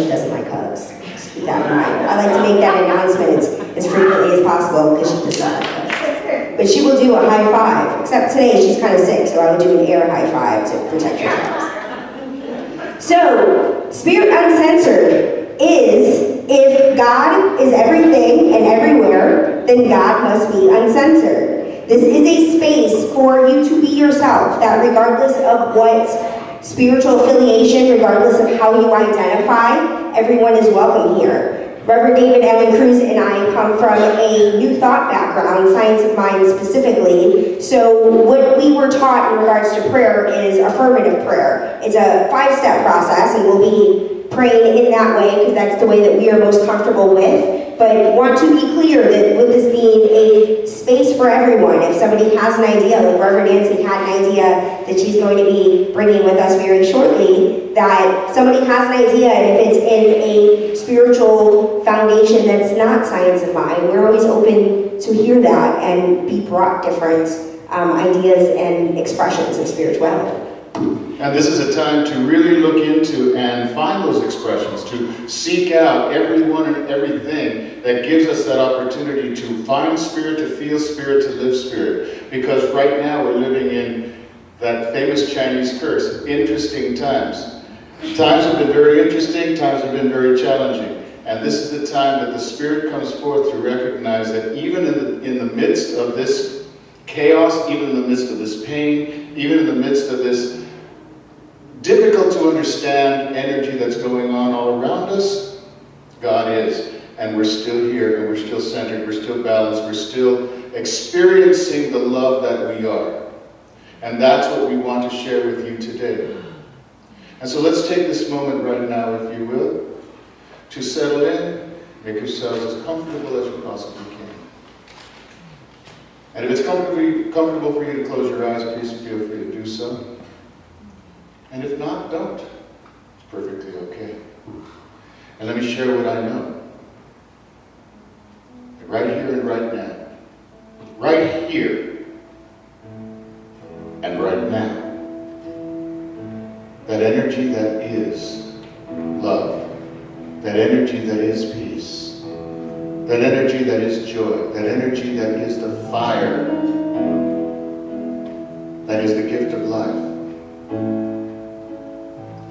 she doesn't like hugs. Just keep that in mind. I like to make that announcement as frequently as possible because she does not like hugs. But she will do a high five, except today she's kind of sick, so I will do an air high five to protect yourselves. So, Spirit Uncensored is, if God is everything and everywhere, then God must be uncensored. This is a space for you to be yourself, that regardless of what spiritual affiliation, regardless of how you identify, everyone is welcome here. Reverend David Allan Cruz and I come from a New Thought background, science of mind specifically. So what we were taught in regards to prayer is affirmative prayer. It's a 5-step process, and we'll be praying in that way because that's the way that we are most comfortable with. But want to be clear that with this being a space for everyone, if somebody has an idea, like Reverend Nancy had an idea that she's going to be bringing with us very shortly, that somebody has an idea, and if it's in a spiritual foundation that's not science of mind, we're always open to hear that and be brought different ideas and expressions of spirituality. And this is a time to really look into and find those expressions, to seek out everyone and everything that gives us that opportunity to find spirit, to feel spirit, to live spirit. Because right now we're living in that famous Chinese curse, interesting times. Times have been very interesting, times have been very challenging. And this is the time that the Spirit comes forth to recognize that even in the midst of this chaos, even in the midst of this pain, even in the midst of this difficult to understand energy that's going on all around us, God is. And we're still here, and we're still centered, we're still balanced, we're still experiencing the love that we are. And that's what we want to share with you today. And so let's take this moment right now, if you will, to settle in, make yourselves as comfortable as you possibly can. And if it's comfortable for you to close your eyes, please feel free to do so. And if not, don't. It's perfectly okay. And let me share what I know. Right here and right now. Right here and right now. That energy that is love. That energy that is peace. That energy that is joy. That energy that is the fire. That is the gift of life.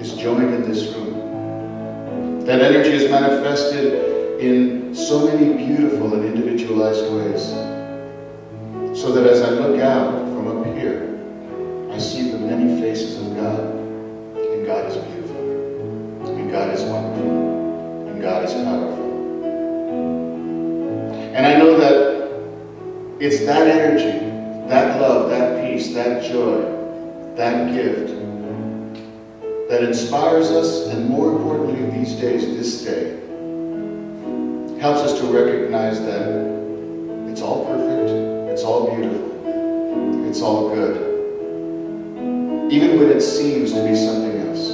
Is joined in this room. That energy is manifested in so many beautiful and individualized ways. So that as I look out from up here, I see the many faces of God. And God is beautiful. And God is wonderful. And God is powerful. And I know that it's that energy, that love, that peace, that joy, that gift that inspires us, and more importantly these days, this day, helps us to recognize that it's all perfect, it's all beautiful, it's all good, even when it seems to be something else.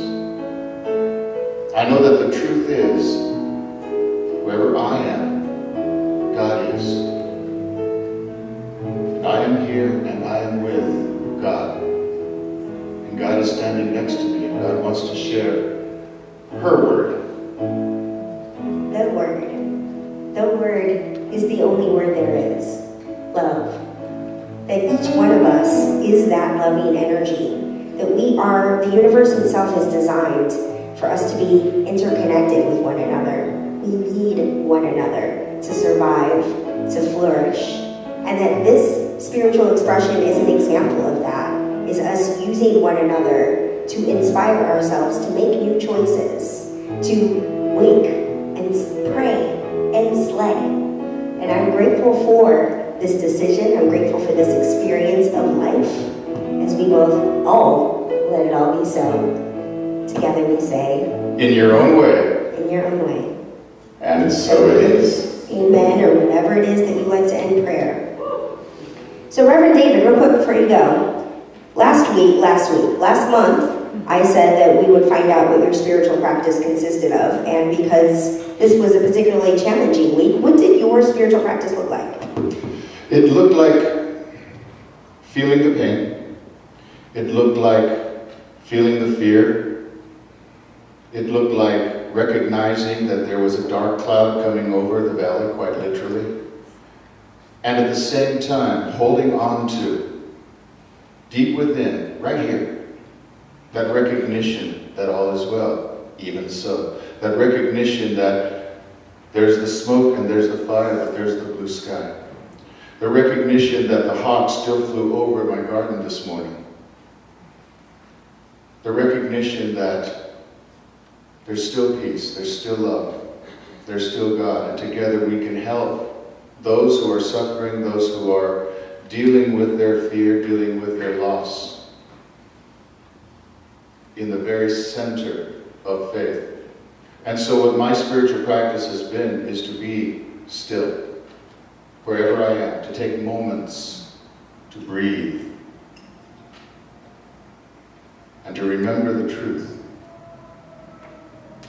I know that the truth is, wherever I am, God is. And I am here and I am with God. And God is standing next to me. God wants to share her word. The word. The word is the only word there is. Love. That each one of us is that loving energy. That we are, the universe itself is designed for us to be interconnected with one another. We need one another to survive, to flourish. And that this spiritual expression is an example of that. Is us using one another to inspire ourselves to make new choices, to wake and pray and slay. And I'm grateful for this decision. I'm grateful for this experience of life. As we both all let it all be so. Together we say, in your own way. In your own way. And so it is. Amen, or whatever it is that you like to end prayer. So Reverend David, real quick before you go. Last month, I said that we would find out what your spiritual practice consisted of, and because this was a particularly challenging week, what did your spiritual practice look like? It looked like feeling the pain. It looked like feeling the fear. It looked like recognizing that there was a dark cloud coming over the valley, quite literally, and at the same time holding on to, deep within, right here, that recognition that all is well, even so. That recognition that there's the smoke and there's the fire, but there's the blue sky. The recognition that the hawk still flew over my garden this morning. The recognition that there's still peace, there's still love, there's still God, and together we can help those who are suffering, those who are dealing with their fear, dealing with their loss, in the very center of faith. And so what my spiritual practice has been is to be still, wherever I am, to take moments to breathe, and to remember the truth,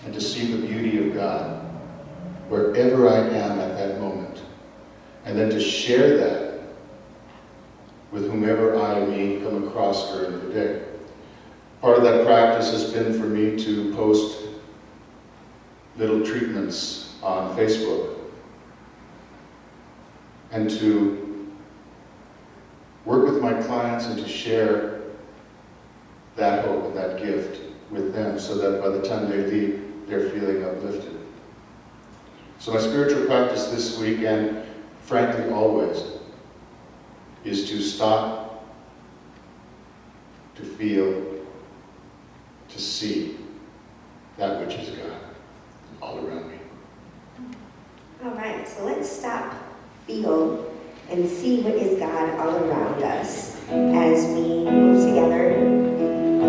and to see the beauty of God wherever I am at that moment, and then to share that with whomever I may come across during the day. Part of that practice has been for me to post little treatments on Facebook and to work with my clients and to share that hope and that gift with them so that by the time they leave, they're feeling uplifted. So my spiritual practice this week, and frankly always, is to stop, to feel, to see that which is God all around me. All right, so let's stop, feel, and see what is God all around us as we move together.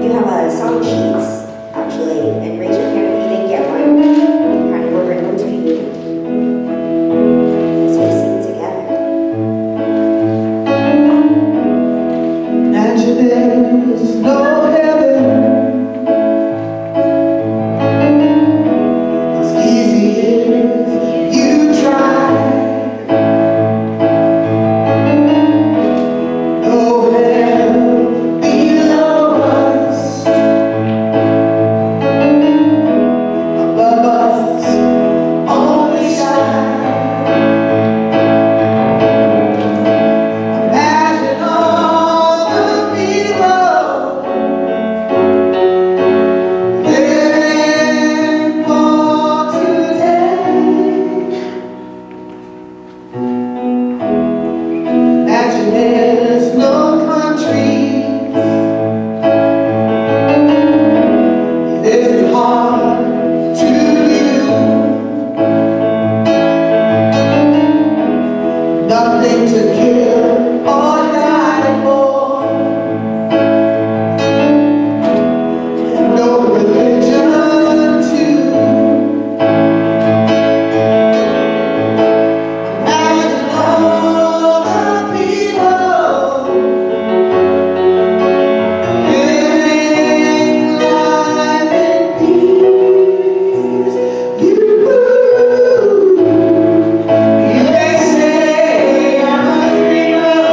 You have a song sheets, actually, and raise your hand if you didn't get one. Kind of we're going to you as we sing together. Imagine there's no heaven. It's easy if you try. No hell below us, above us only shine. Imagine all the people living for today. Imagine there's no countries. It isn't hard to do. Nothing to kill or die for. No religion too. Imagine all the people living life in peace. You may say I'm a dreamer,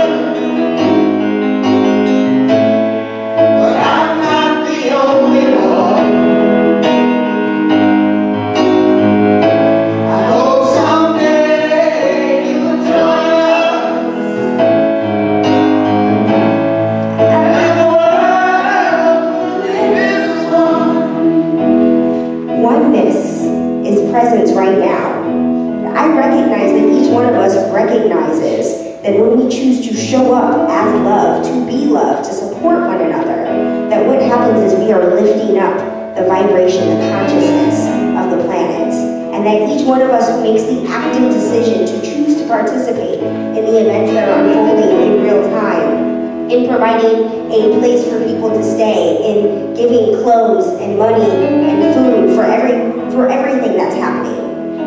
but I'm not the only one. I hope someday you'll join us, and the world is one. Oneness is present right now. I recognize that each one of us recognizes that when we choose to show up as love, to be love, to support one another, that what happens is we are lifting up the vibration, the consciousness of the planet. And that each one of us who makes the active decision to choose to participate in the events that are unfolding in real time, in providing a place for people to stay, in giving clothes and money and food for everything that's happening.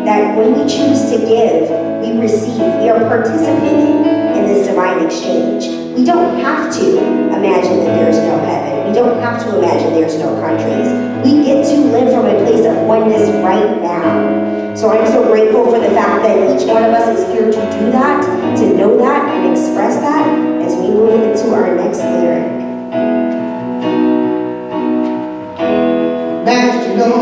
That when we choose to give, we receive. We are participating in this divine exchange. We don't have to imagine that there's no heaven. We don't have to imagine there's no countries. We get to live from a place of oneness right now. So I'm so grateful for the fact that each one of us is here to do that, to know that, and express that as we move into our next lyric. Imagine no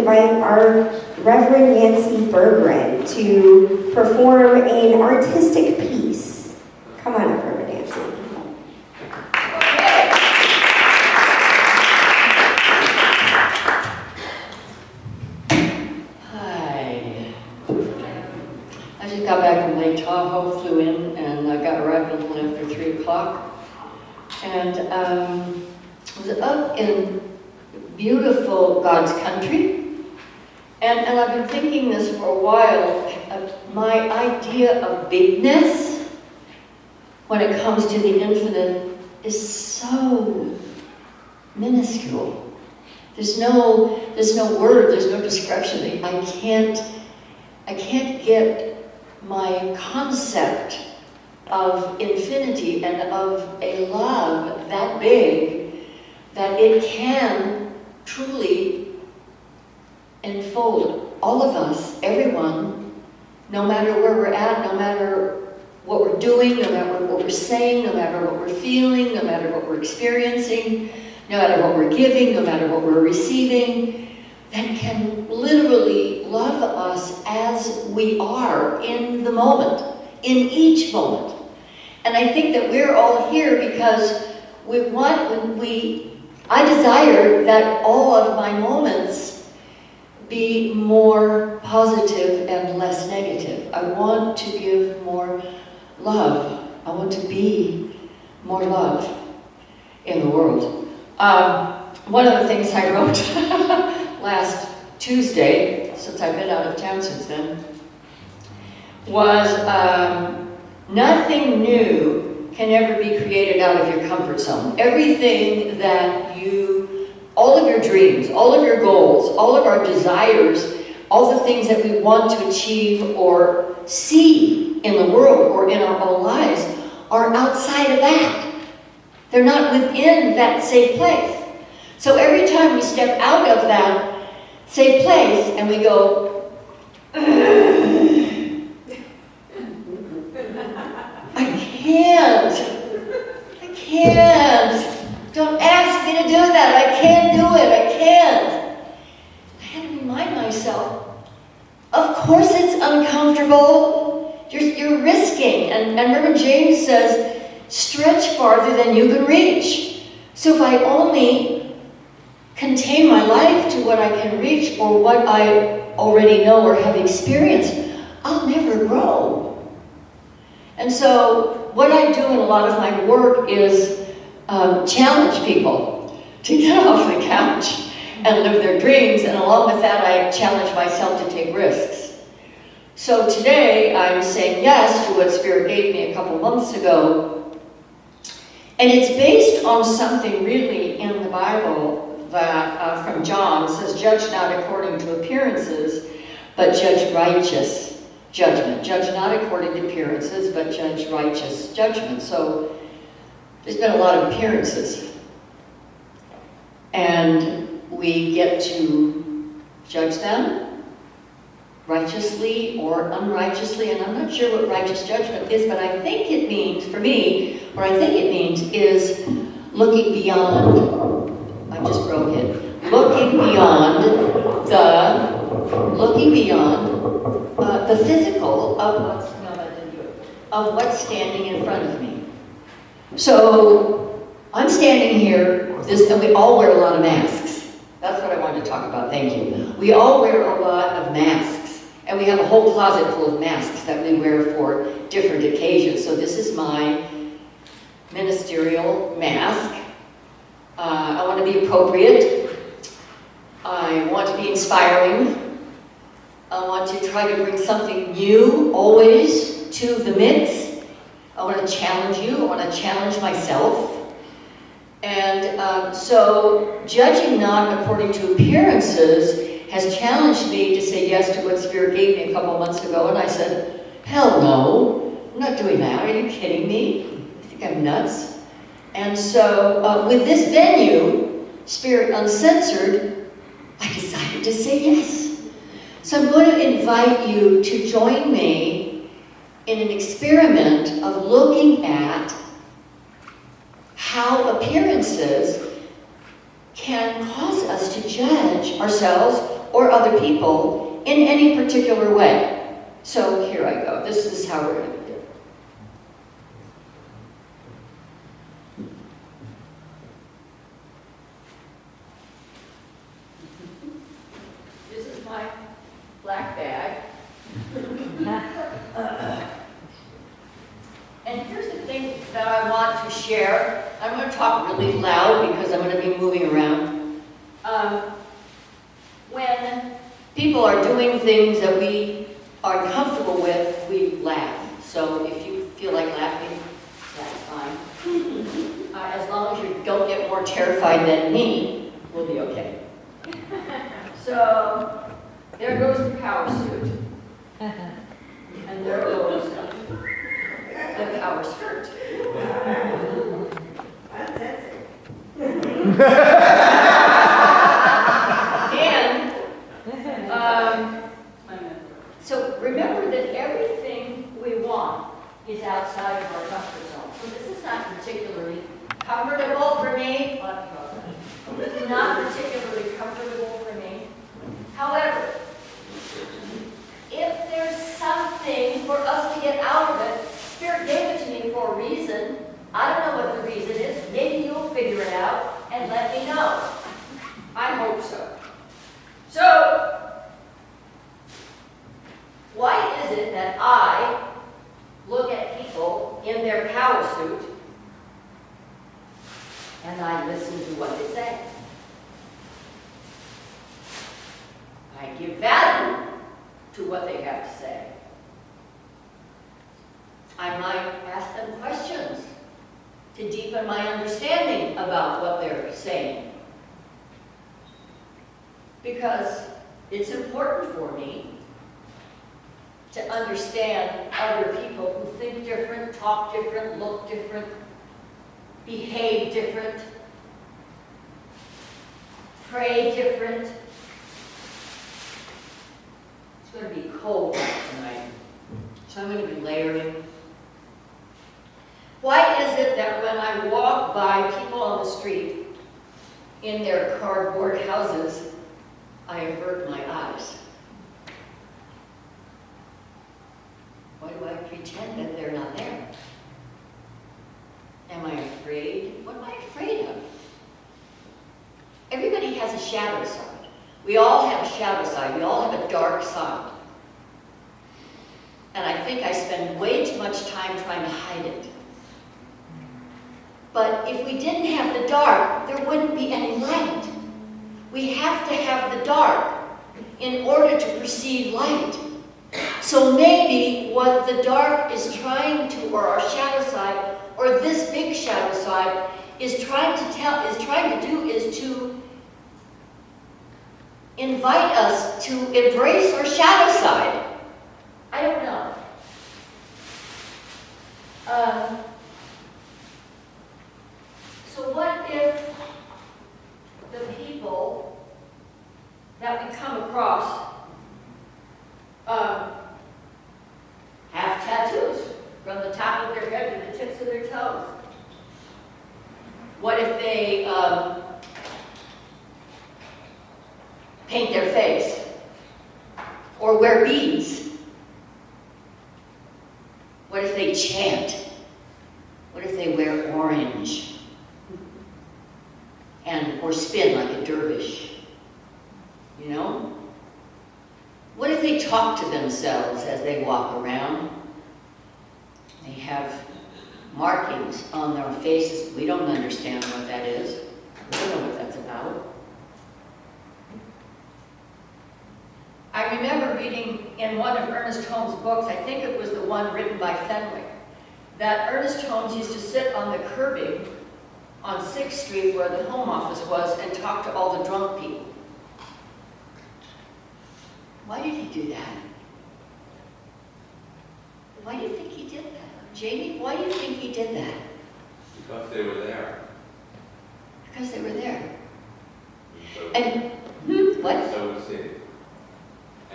invite our Reverend Nancy Berggren to perform an artistic piece. Come on up, Reverend Nancy. Hi. I just got back from Lake Tahoe, flew in, and I got arrived a little after 3 o'clock. And was up in beautiful God's country. And I've been thinking this for a while. My idea of bigness, when it comes to the infinite, is so minuscule. There's no word, there's no description. I can't get my concept of infinity and of a love that big that it can truly enfold all of us, everyone, no matter where we're at, no matter what we're doing, no matter what we're saying, no matter what we're feeling, no matter what we're experiencing, no matter what we're giving, no matter what we're receiving, that can literally love us as we are in the moment, in each moment. And I think that we're all here because I desire that all of my moments be more positive and less negative. I want to give more love. I want to be more love in the world. One of the things I wrote last Tuesday, since I've been out of town since then, was nothing new can ever be created out of your comfort zone. Everything that all of your dreams, all of your goals, all of our desires, all the things that we want to achieve or see in the world or in our own lives are outside of that. They're not within that safe place. So every time we step out of that safe place and we go, I can't. Don't ask me to do that. I can't do it. I can't. I had to remind myself, of course it's uncomfortable. You're risking. And Reverend James says, stretch farther than you can reach. So if I only contain my life to what I can reach or what I already know or have experienced, I'll never grow. And so what I do in a lot of my work is challenge people to get off the couch and live their dreams, and along with that I challenge myself to take risks. So today I'm saying yes to what Spirit gave me a couple months ago, and it's based on something really in the Bible that from John says, judge not according to appearances, but judge righteous judgment. Judge not according to appearances, but judge righteous judgment. So there's been a lot of appearances, and we get to judge them righteously or unrighteously, and I'm not sure what righteous judgment is, but I think it means, for me, what I think it means is looking beyond, I just wrote it, looking beyond the physical of what's standing in front of me. So I'm standing here, and we all wear a lot of masks. That's what I wanted to talk about, thank you. We all wear a lot of masks, and we have a whole closet full of masks that we wear for different occasions. So this is my ministerial mask. I want to be appropriate. I want to be inspiring. I want to try to bring something new always to the mix. I want to challenge you. I want to challenge myself. And so judging not according to appearances has challenged me to say yes to what Spirit gave me a couple months ago. And I said, hell no, I'm not doing that. Are you kidding me? You think I'm nuts? And so with this venue, Spirit Uncensored, I decided to say yes. So I'm going to invite you to join me in an experiment of looking at how appearances can cause us to judge ourselves or other people in any particular way. So here I go. This is how we're going to do it. This is my black bag. And here's the thing that I want to share. I'm going to talk really loud because I'm going to be moving around. When people are doing things that we are comfortable with, we laugh. So if you feel like laughing, that's fine. As long as you don't get more terrified than me, we'll be okay. So there goes the power suit. And there goes the power skirt. Uncensored. So remember that everything we want is outside of our comfort zone. So this is not particularly comfortable for me. This is not particularly comfortable for me. However, if there's something for us to get out of it, Spirit gave it to me for a reason. I don't know what the reason is. Maybe you'll figure it out and let me know. I hope so. So, why is it that I look at people in their power suit and I listen to what they say? I give value to what they have to say. I might ask them questions to deepen my understanding about what they're saying. Because it's important for me to understand other people who think different, talk different, look different, behave different, pray different. It's going to be cold tonight, so I'm going to be layering. Why is it that when I walk by people on the street in their cardboard houses, I avert my eyes? Why do I pretend that they're not there? Am I afraid? What am I afraid of? Everybody has a shadow side. We all have a shadow side. We all have a dark side. And I think I spend way too much time trying to hide it. But if we didn't have the dark, there wouldn't be any light. We have to have the dark in order to perceive light. So maybe what the dark is trying to, or our shadow side, or this big shadow side, is trying to do is to invite us to embrace our shadow side. I don't know. So what if the people that we come across have tattoos from the top of their head to the tips of their toes? What if they paint their face or wear beads? What if they chant? What if they wear orange or spin like a dervish? You know? What if they talk to themselves as they walk around? They have markings on their faces. We don't understand what that is. We don't know what that's about. I remember reading in one of Ernest Holmes' books, I think it was the one written by Fenwick, that Ernest Holmes used to sit on the curbing on 6th Street where the home office was and talk to all the drunk people. Why did he do that? Why do you think he did that? Jamie, why do you think he did that? Because they were there. Because they were there. And What? so was he.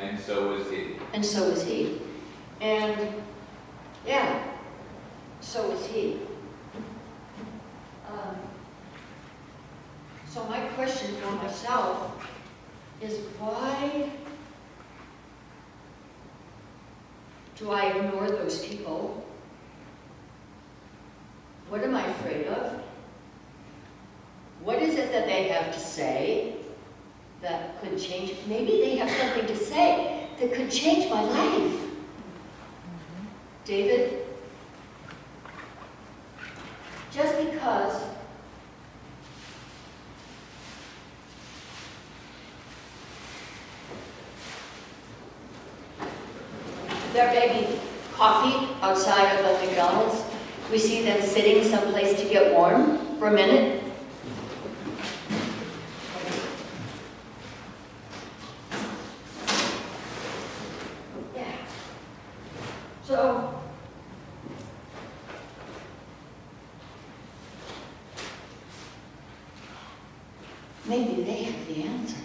And so was he. And so was he. And, yeah, so was he. So my question for myself is why do I ignore those people? What am I afraid of? What is it that they have to say that could change? Maybe they have something to say that could change my life. David, just because there may be coffee outside of the McDonald's, we see them sitting someplace to get warm for a minute. Yeah. So, maybe they have the answer.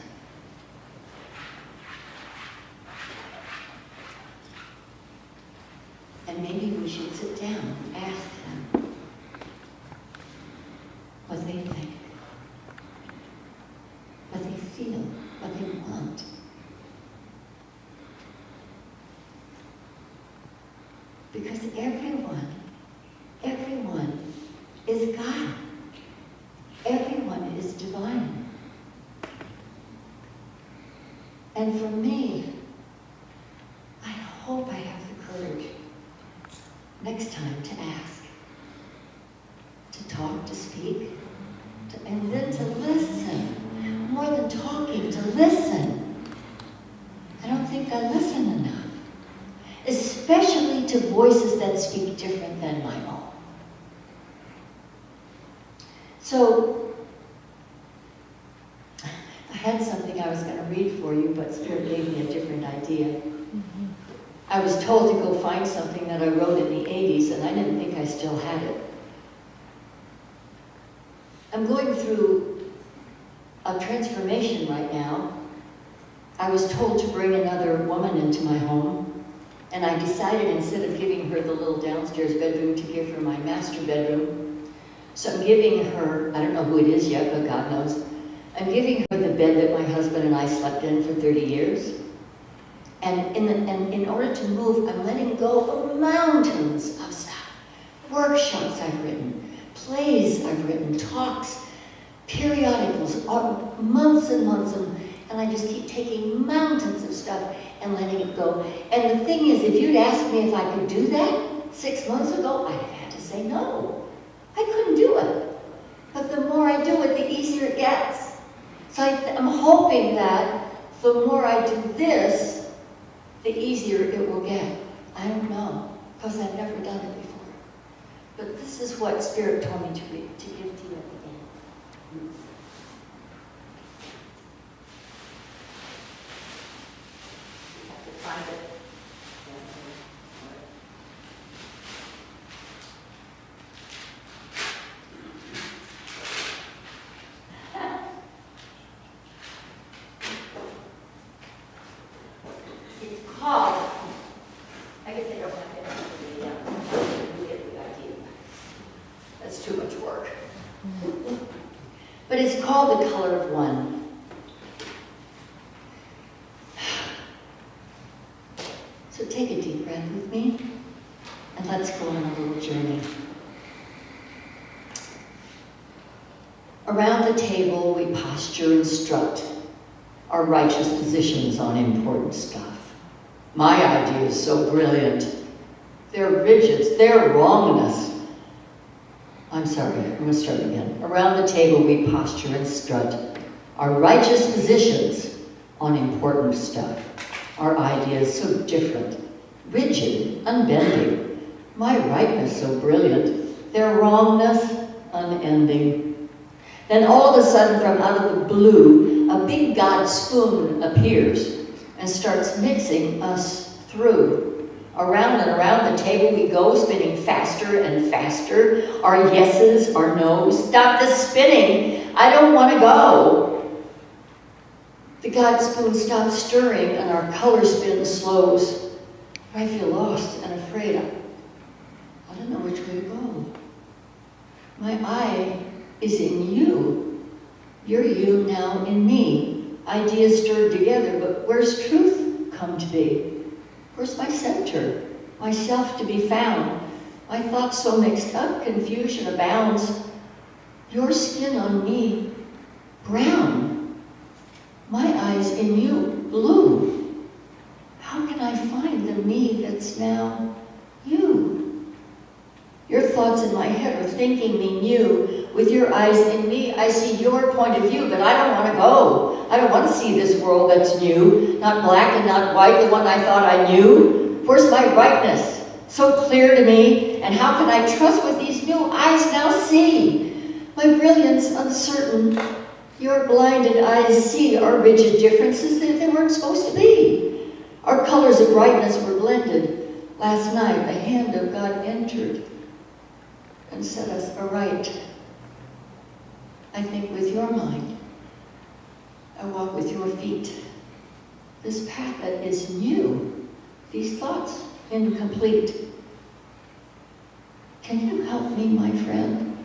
And maybe we should sit down and ask them what they think, what they feel, what they want. Because everyone is God. Everyone is divine. And for me, I hope I have the courage next time to ask, to talk, to speak, and then to listen. More than talking, to listen. I don't think I listen enough, especially to voices that speak different than my own. So, I had something I was going to read for you, but Spirit gave me a different idea. I was told to go find something that I wrote in the 80s, and I didn't think I still had it. I'm going through a transformation right now. I was told to bring another woman into my home, and I decided instead of giving her the little downstairs bedroom to give her my master bedroom. So I'm giving her, I don't know who it is yet, but God knows, I'm giving her the bed that my husband and I slept in for 30 years. And in order to move, I'm letting go of mountains of stuff. Workshops I've written, plays I've written, talks, periodicals, months and months, and I just keep taking mountains of stuff and letting it go. And the thing is, if you'd asked me if I could do that 6 months ago, I'd have had to say no. I couldn't do it. But the more I do it, the easier it gets. So I'm hoping that the more I do this, the easier it will get. I don't know, because I've never done it before. But this is what Spirit told me to give to you at the end. You have to find it. I guess I don't have to you get the idea. That's too much work. But it's called The Color of One. So take a deep breath with me, and let's go on a little journey. Around the table, we posture and strut our righteous positions on important stuff. My idea is so brilliant. Their rigid, their wrongness. I'm sorry, I'm going to start again. Around the table we posture and strut our righteous positions on important stuff. Our ideas so different, rigid, unbending. My rightness so brilliant, their wrongness unending. Then all of a sudden from out of the blue, a big God spoon appears and starts mixing us through. Around and around the table we go, spinning faster and faster. Our yeses, our nos. Stop the spinning. I don't want to go. The God spoon stops stirring and our color spin slows. I feel lost and afraid. I don't know which way to go. My eye is in you. You're you now in me. ideas stirred together, but where's truth come to be? Where's my center, myself to be found? My thoughts so mixed up, confusion abounds. Your skin on me, brown. My eyes in you, blue. How can I find the me that's now you? Your thoughts in my head are thinking me new. With your eyes in me, I see your point of view, but I don't want to go. I don't want to see this world that's new, not black and not white, the one I thought I knew. Where's my brightness? So clear to me, and how can I trust what these new eyes now see? My brilliance uncertain, your blinded eyes see our rigid differences that they weren't supposed to be. Our colors of brightness were blended. Last night, the hand of God entered and set us aright. I think with your mind. I walk with your feet. This path that is new, these thoughts incomplete. Can you help me, my friend?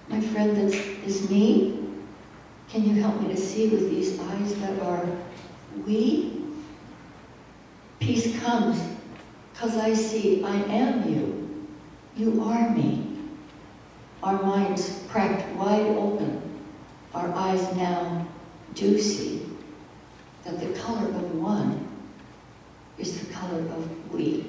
My friend that is me? Can you help me to see with these eyes that are we? Peace comes, 'cause I see I am you. You are me. Our minds cracked wide open. Our eyes now do see that the color of one is the color of we.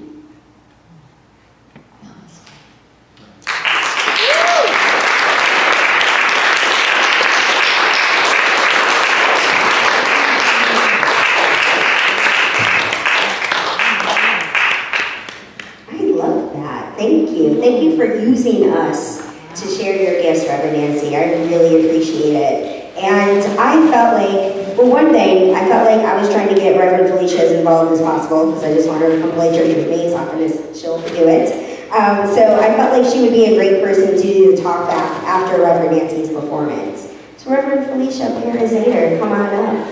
Thank you for using us to share your gifts, Reverend Nancy. I really appreciate it. And I felt like, well, one thing, I felt like I was trying to get Reverend Felicia as involved as possible because I just want her to come play church with me as often as she'll do it. So I felt like she would be a great person to do the talk back after Reverend Nancy's performance. So Reverend Felicia Parazaider, come on up.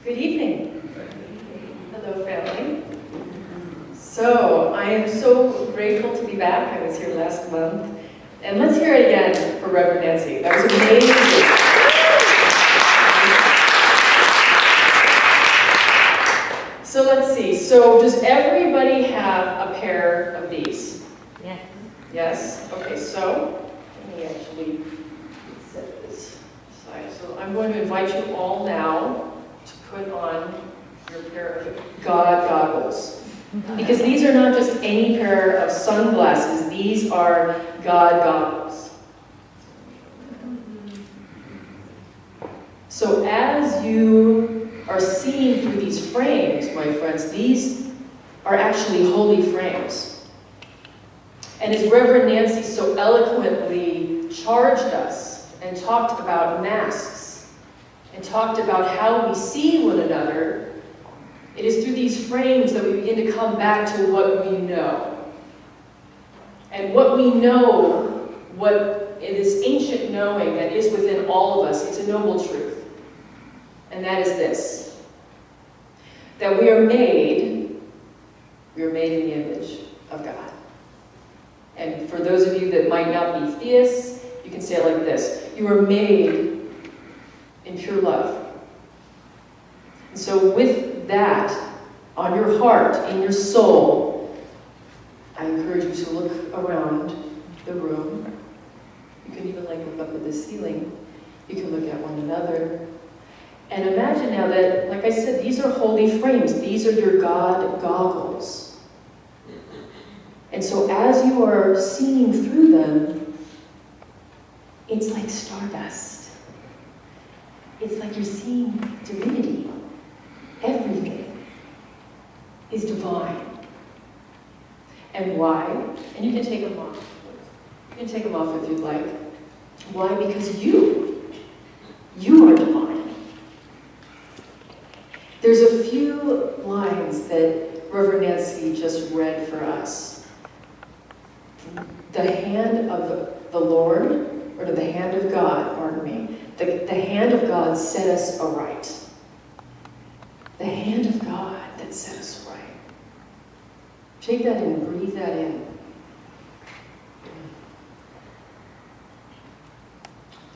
Good evening. Hello, family. So, I am so grateful to be back. I was here last month. And let's hear it again for Reverend Nancy. That was amazing. So let's see. So does everybody have a pair of these? Yeah. Yes? Okay, so let me actually set this aside. So I'm going to invite you all now to put on your pair of God goggles. Because these are not just any pair of sunglasses, these are God goggles. So as you are seeing through these frames, my friends, these are actually holy frames. And as Reverend Nancy so eloquently charged us and talked about masks and talked about how we see one another, it is through these frames that we begin to come back to what we know. And what we know, what it is ancient knowing that is within all of us, it's a noble truth. And that is this, that we are made in the image of God. And for those of you that might not be theists, you can say it like this: you are made in pure love. And so with that on your heart, in your soul, I encourage you to look around the room. You can even look up at the ceiling. You can look at one another. And imagine now that, like I said, these are holy frames. These are your God goggles. And so as you are seeing through them, it's like stardust. It's like you're seeing divinity. Everything is divine. And why? And you can take them off. You can take them off if you'd like. Why? Because you are divine. There's a few lines that Reverend Nancy just read for us. The hand of the Lord, or the hand of God, pardon me, the hand of God set us aright. The hand of God that set us right. Take that in, breathe that in.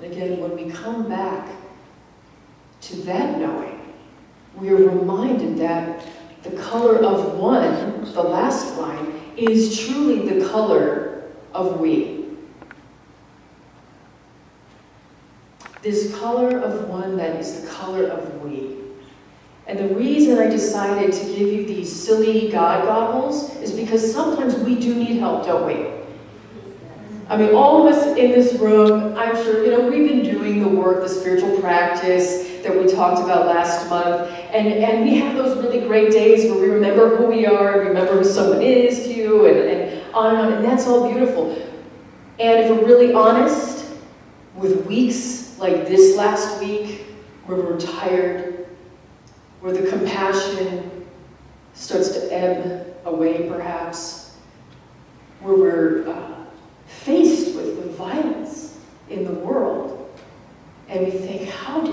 And again, when we come back to that knowing, we are reminded that the color of one, the last line, is truly the color of we. This color of one that is the color of we. And the reason I decided to give you these silly God goggles is because sometimes we do need help, don't we? I mean, all of us in this room, I'm sure, we've been doing the work, the spiritual practice that we talked about last month, and we have those really great days where we remember who we are, and remember who someone is to you, and on and on, and that's all beautiful. And if we're really honest, with weeks like this last week, where we're tired, where the compassion starts to ebb away perhaps, where we're faced with the violence in the world, and we think, how are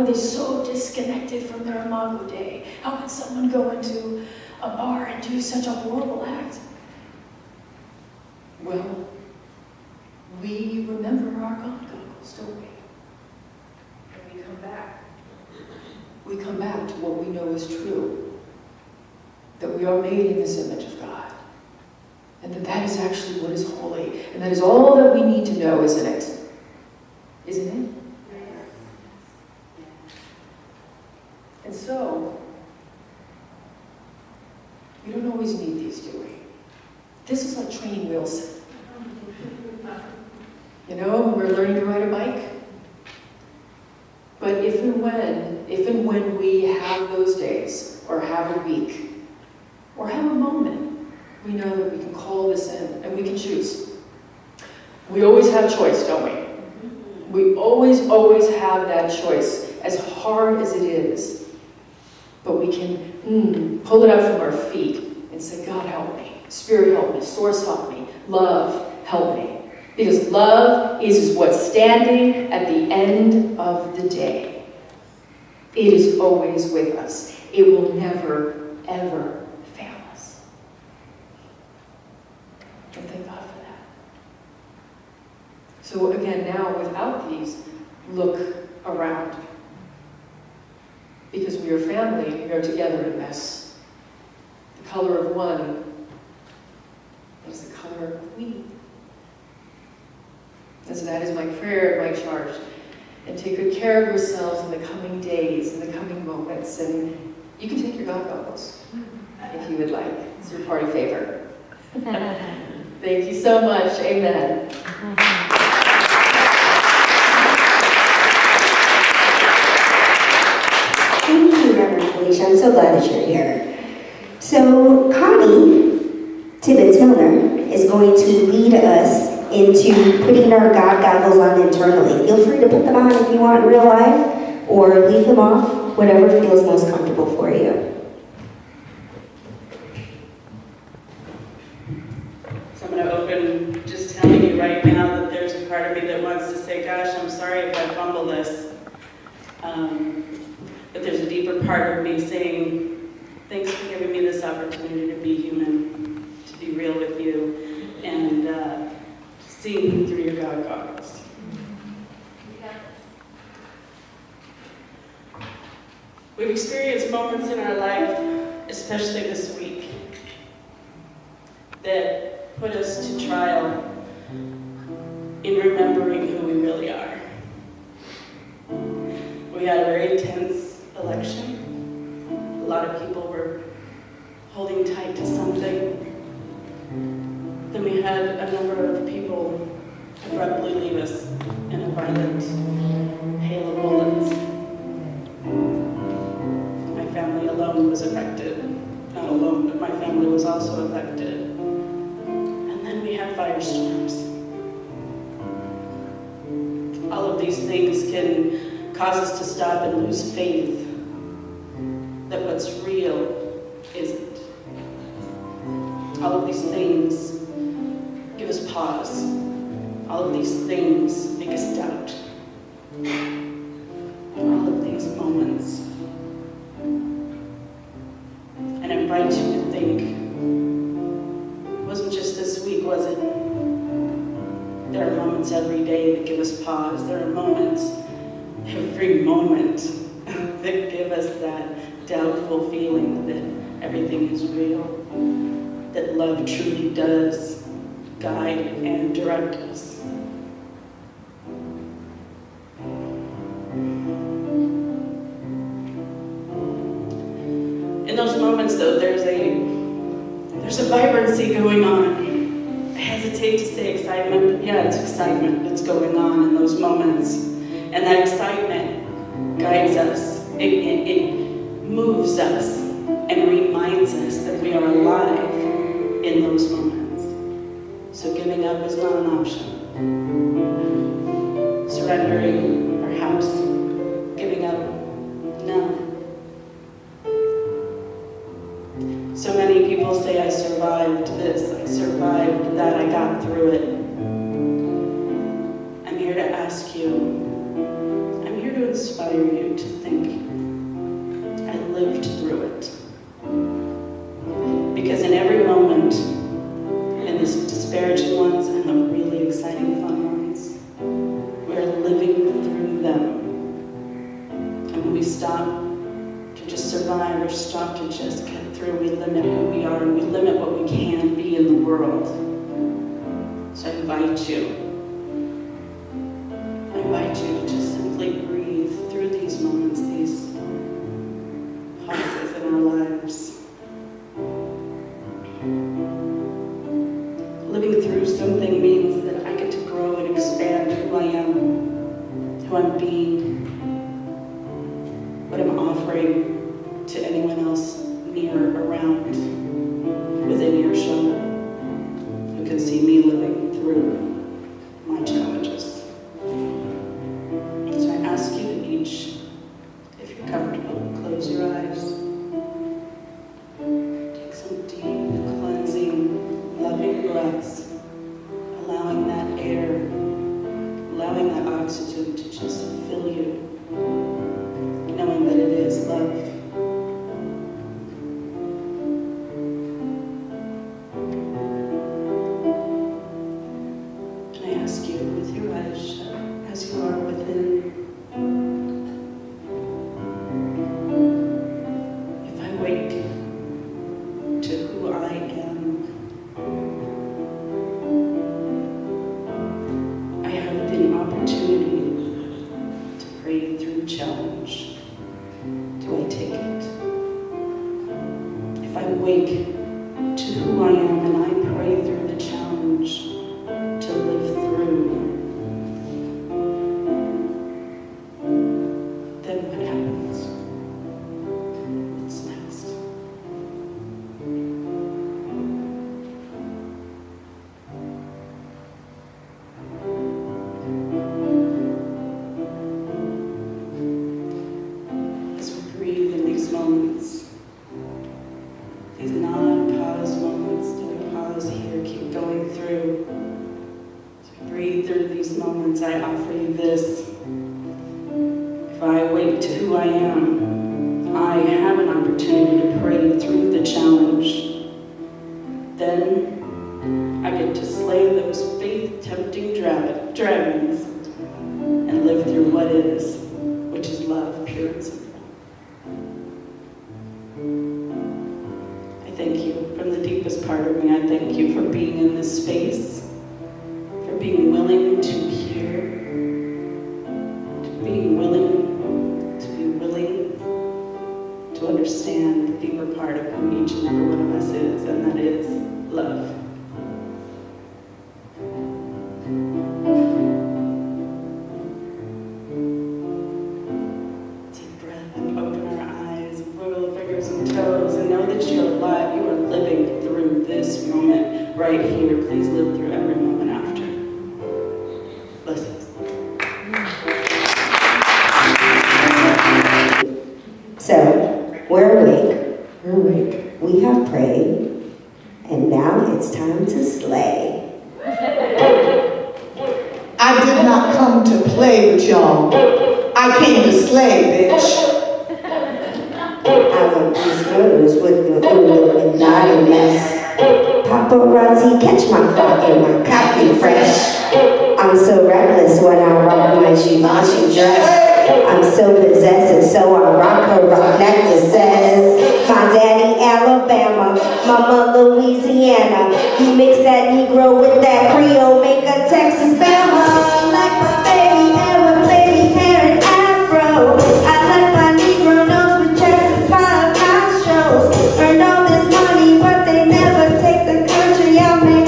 they so disconnected from their Imago Dei? How could someone go into a bar and do such a horrible act? Well, we remember our God goggles, don't we? And we come back. We come back to what we know is true. That we are made in this image of God. And that is actually what is holy. And that is all that we need to know, isn't it? Isn't it? And so, we don't always need these, do we? This is like training wheels. When we're learning to ride a bike. But if and when we have those days, or have a week, or have a moment, we know that we can call this in, and we can choose. We always have choice, don't we? We always have that choice, as hard as it is. But we can pull it up from our feet and say, God help me, Spirit help me, Source help me, love help me. Because love is what's standing at the end of the day. It is always with us. It will never, ever fail us. And thank God for that. So again, now without these, look around. Because we are family, we are together in this. The color of one is the color of we. And so that is my prayer and my charge. And take good care of yourselves in the coming days, in the coming moments. And you can take your God goggles if you would like. It's your party favor. Thank you so much. Amen. Thank you, Reverend Felicia. I'm so glad that you're here. So, Connie Tibbetts-Milner is going to lead us into putting our God goggles on internally. Feel free to put them on if you want in real life, or leave them off, whatever feels most comfortable for you. So I'm going to open just telling you right now that there's a part of me that wants to say, gosh, I'm sorry if I fumble this. But there's a deeper part of me saying, thanks for giving me this opportunity to be human, to be real with you, and seeing you through your God goggles. We've experienced moments in our life, especially this week, that put us to trial in remembering who we really are. We had a very tense election. A lot of people were holding tight to something. Then we had a number of people abruptly leave us in a violent hail of bullets. My family alone was affected. Not alone, but my family was also affected. And then we had firestorms. All of these things can cause us to stop and lose faith that what's real isn't. All of these things give us pause. All of these things make us doubt. All of these moments invite you to think, it wasn't just this week, was it? There are moments every day that give us pause. There are moments, every moment, that give us that doubtful feeling that everything is real, that love truly does guide and direct us. In those moments, though, there's a vibrancy going on. I hesitate to say excitement, but yeah, it's excitement that's going on in those moments. And that excitement guides us. It moves us and reminds us that we are alive in those moments. So giving up is not an option. Surrendering, perhaps. Giving up, no. So many people say, I survived this, I survived that, I got through it. I'm here to ask you, I'm here to inspire you to think, I lived through it. Because in every moment, in the disparaging ones and the really exciting fun ones, we're living through them. And when we stop to just survive or stop to just get through, we limit who we are and we limit what we can be in the world. So I invite you to just simply breathe through these moments, these pauses in our lives. Living through something means that I get to grow and expand who I am, who I'm being, what I'm offering to anyone else near, around, within earshot, who can see me living through my challenges. So I ask you to each, if you're comfortable, close your eyes. Take some deep, cleansing, loving breaths, allowing that air, allowing that oxygen to just fill you, knowing that it is love. I came to slay, bitch. I love this. shoes with the Illuminati mess. Paparazzi catch my fly and my copy fresh. I'm so reckless when I rock my Givenchy dress. I'm so possessive, so I rock her rock necklaces. My daddy Alabama, mama Louisiana. You mix that Negro with that Creole, make a Texas Bama. Like my baby ever played hair and afro. I like my Negro nose with checks and pie shows. Earn all this money, but they never take the country I'm in.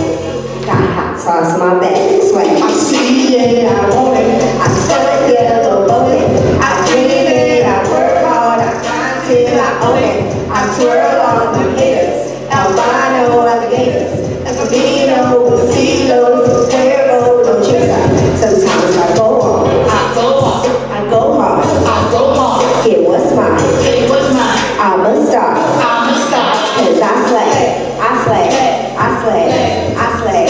Got hot sauce, my bed is wet. I see it, I want it. I smell it, yellow, love it. I dream it, I work hard, I grind till I own it. I twirl on the haters, albino alligators, Escondido, Basilos, Cuervo, no chisa. Sometimes I go on, I go hard, I go hard, I go hard. It was mine, it was mine. I'm a star, I'm a star. Cause I slay, I slay, I slay, I slay,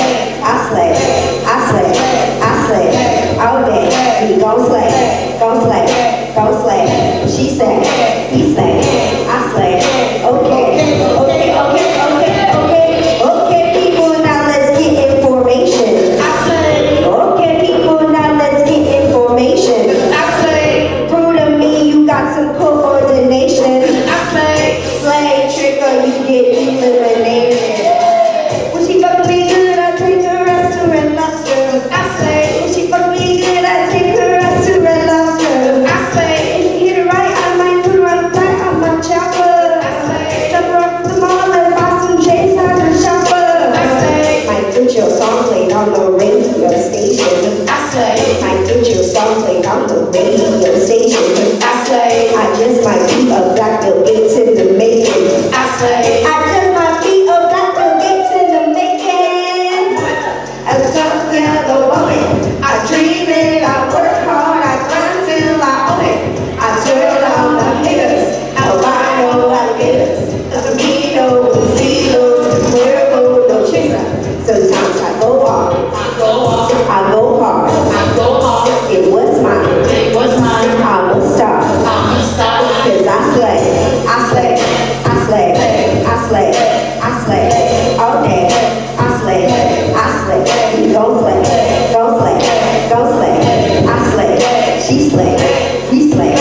I slay, I slay, I slay. All day, we gon' slay, gon' slay, gon' slay. She say, he slay, I slay. Okay, okay, okay, okay, okay. Okay, people, now let's get information. I slay. Okay, people, now let's get information. I slay. Prove to me you got some coordination. I slay. Slay, trigger, you get eliminated. When she fuck me good, I take her restaurant lobster. I slay. When she fuck me good, I take her restaurant lobster. I slay. If you hit it right, I might put her on the back on my chopper. I slay. Jump her up the mall and buy some J's on her shopper. I slay. Might get your song played on the radio station. I slay. Might get your song played on the radio station. I slay. I just might be a black Bill Gates in the making. I slay. I just might be a black Bill Gates in the making. A tough yellow woman. I dream it, I work hard, I grind till I own it. I twirl on the haters, albino alligators, Escondido, Basilos, Cuervo, no chisa. Sometimes I go hard, I go hard, I go hard, I go hard. It was mine, it was mine. I'm a star, I'm a star. Cause I slay, I slay, I slay, I slay, I slay. All day, I slay, I slay. You don't slay, don't slay, don't slay. I slay, she slay, he slay.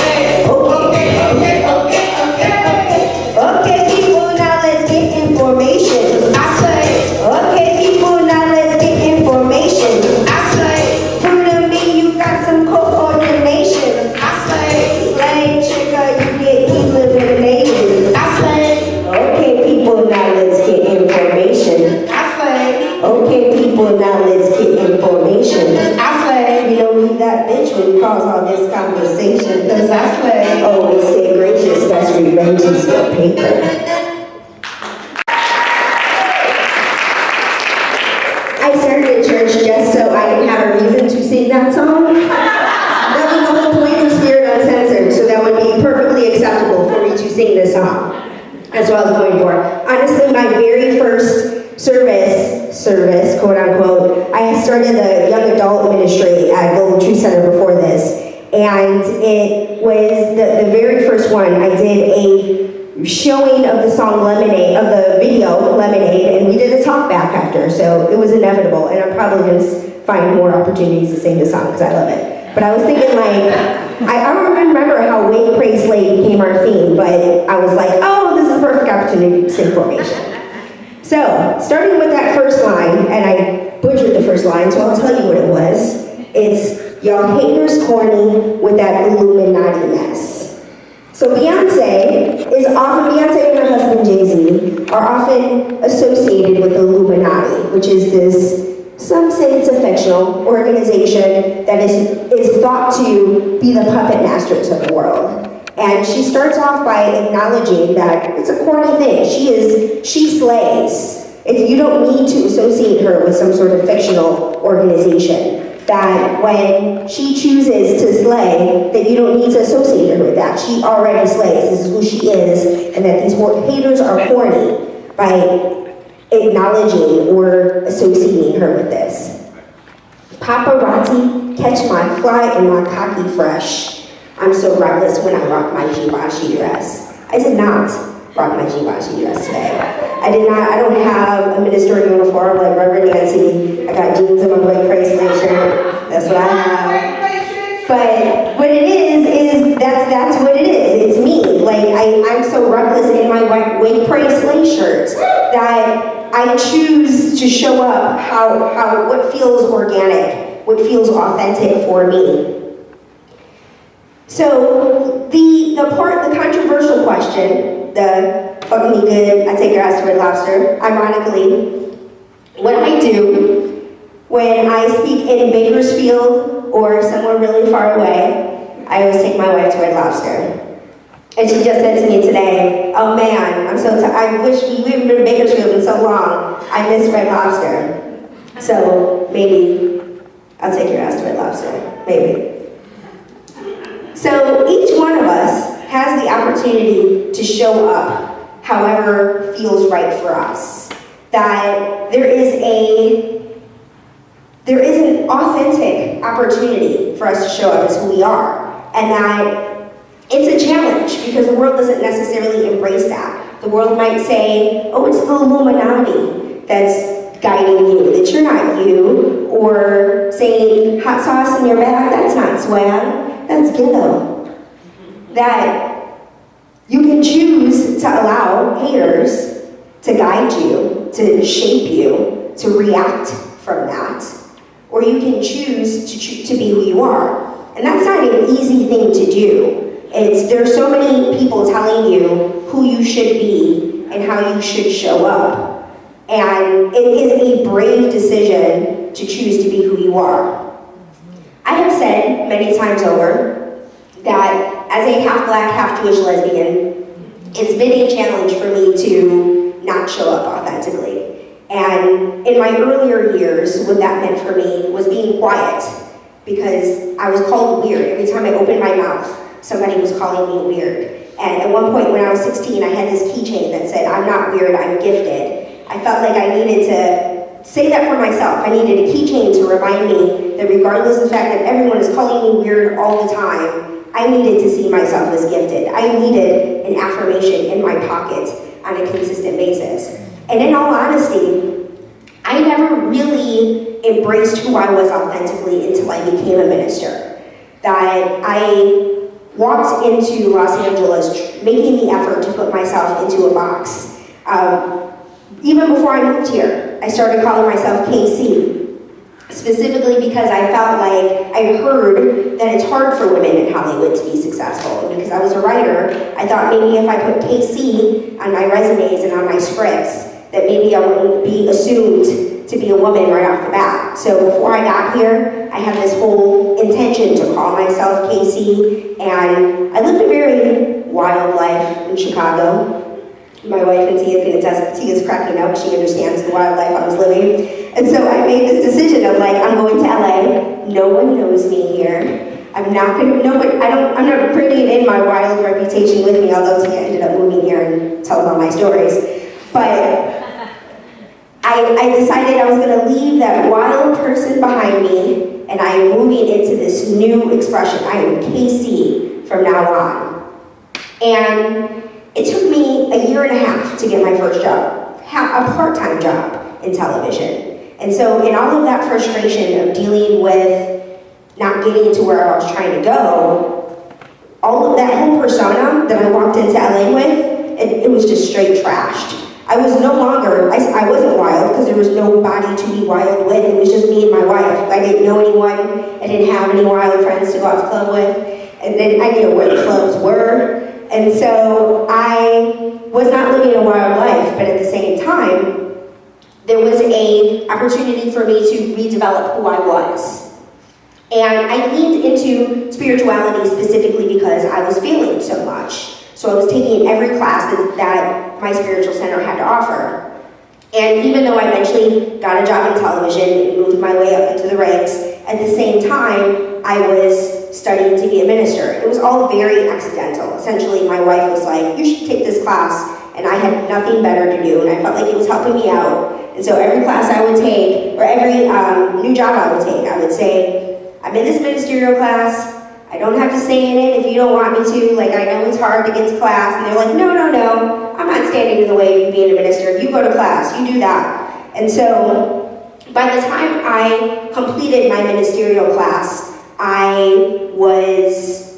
Okay, okay, okay, okay, okay. Okay, people, now let's get information. I slay. Okay, people, now let's get information. I slay. Prove to me you got some coordination. I slay. Slay, trigger, you get eliminated. I slay. Okay, people, now let's get information. I slay. Okay, people, now let's get information. I slay. You don't need that bitch when you cause all this conversation. Cause I slay. Always stay gracious, best revenge is your paper. I started at church just so I can have a reason to sing that song. That was the whole point of Spirit Uncensored, so that would be perfectly acceptable for me to sing this song. That's what I was going for. Honestly, my very first service, quote unquote, I had started the young adult ministry at Golden Tree Center before this. And it was the very first one. I did a showing of the song Lemonade, of the video Lemonade, and we did a talk back after, so it was inevitable. And I'm probably going to find more opportunities to sing the song because I love it. But I was thinking, like, I don't remember how Wait, Pray, Slay became our theme, but I was like, oh, this is a perfect opportunity to sing Formation. So, starting with that first line, and I butchered the first line, so I'll tell you what it was. It's, y'all haters corny with that Illuminati mess. So Beyonce and her husband Jay-Z are often associated with the Illuminati, which is this, some say it's a fictional organization that is thought to be the puppet masters of the world. And she starts off by acknowledging that it's a corny thing. She slays. You don't need to associate her with some sort of fictional organization. That when she chooses to slay, that you don't need to associate her with that. She already slays. This is who she is, and that these haters are corny by acknowledging or associating her with this. Paparazzi catch my fly and my cocky fresh. I'm so reckless when I rock my Givenchy dress. I did not. rock my Givenchy dress today. I don't have a ministerial uniform like Reverend Nancy. I got jeans and my white bracelet shirt. That's what I have. But what it is that's what it is. It's me. Like, I'm so reckless in my white bracelet shirt that I choose to show up how what feels organic, what feels authentic for me. So the controversial question, the fuck me good, I take your ass to Red Lobster, ironically, what I do when I speak in Bakersfield or somewhere really far away, I always take my wife to Red Lobster. And she just said to me today, oh man, I wish we haven't been to Bakersfield in so long. I miss Red Lobster. So maybe I'll take your ass to Red Lobster, maybe. So each one of us has the opportunity to show up however feels right for us. That there is an authentic opportunity for us to show up as who we are. And that it's a challenge because the world doesn't necessarily embrace that. The world might say, oh, it's the Illuminati that's guiding you, that you're not you, or saying hot sauce in your bag, that's not swag, that's ghetto. That you can choose to allow haters to guide you, to shape you, to react from that, or you can choose to be who you are. And that's not an easy thing to do. There's so many people telling you who you should be and how you should show up. And it is a brave decision to choose to be who you are. I have said many times over that as a half black, half Jewish lesbian, it's been a challenge for me to not show up authentically. And in my earlier years, what that meant for me was being quiet because I was called weird. Every time I opened my mouth, somebody was calling me weird. And at one point when I was 16, I had this keychain that said, I'm not weird, I'm gifted. I felt like I needed to say that for myself. I needed a keychain to remind me that regardless of the fact that everyone is calling me weird all the time, I needed to see myself as gifted. I needed an affirmation in my pocket on a consistent basis. And in all honesty, I never really embraced who I was authentically until I became a minister. That I walked into Los Angeles making the effort to put myself into a box. Even before I moved here, I started calling myself KC, specifically because I felt like I heard that it's hard for women in Hollywood to be successful. And because I was a writer, I thought maybe if I put KC on my resumes and on my scripts, that maybe I wouldn't be assumed to be a woman right off the bat. So before I got here, I had this whole intention to call myself KC, and I lived a very wild life in Chicago. My wife and Tia can attest. Tia's cracking up. She understands the wild life I was living. And so I made this decision of like, I'm going to LA. No one knows me here. I'm not bringing in my wild reputation with me, although Tia ended up moving here and tells all my stories. But I decided I was going to leave that wild person behind me, and I am moving into this new expression. I am KC from now on. And it took me a year and a half to get my first job, a part-time job in television. And so in all of that frustration of dealing with not getting to where I was trying to go, all of that whole persona that I walked into LA with, it was just straight trashed. I was no longer, I wasn't wild because there was nobody to be wild with. It was just me and my wife. I didn't know anyone. I didn't have any wild friends to go out to the club with. And then I didn't know where the clubs were. And so I was not living a wild life, but at the same time, there was an opportunity for me to redevelop who I was. And I leaned into spirituality specifically because I was feeling so much. So I was taking every class that my spiritual center had to offer. And even though I eventually got a job in television and moved my way up into the ranks, at the same time, I was studying to be a minister. It was all very accidental. Essentially, my wife was like, you should take this class. And I had nothing better to do, and I felt like it was helping me out. And so every class I would take, or every new job I would take, I would say, I'm in this ministerial class, I don't have to stay in it if you don't want me to. Like, I know it's hard to get to class. And they're like, no, no, no. I'm not standing in the way of you being a minister. You go to class. You do that. And so by the time I completed my ministerial class, I was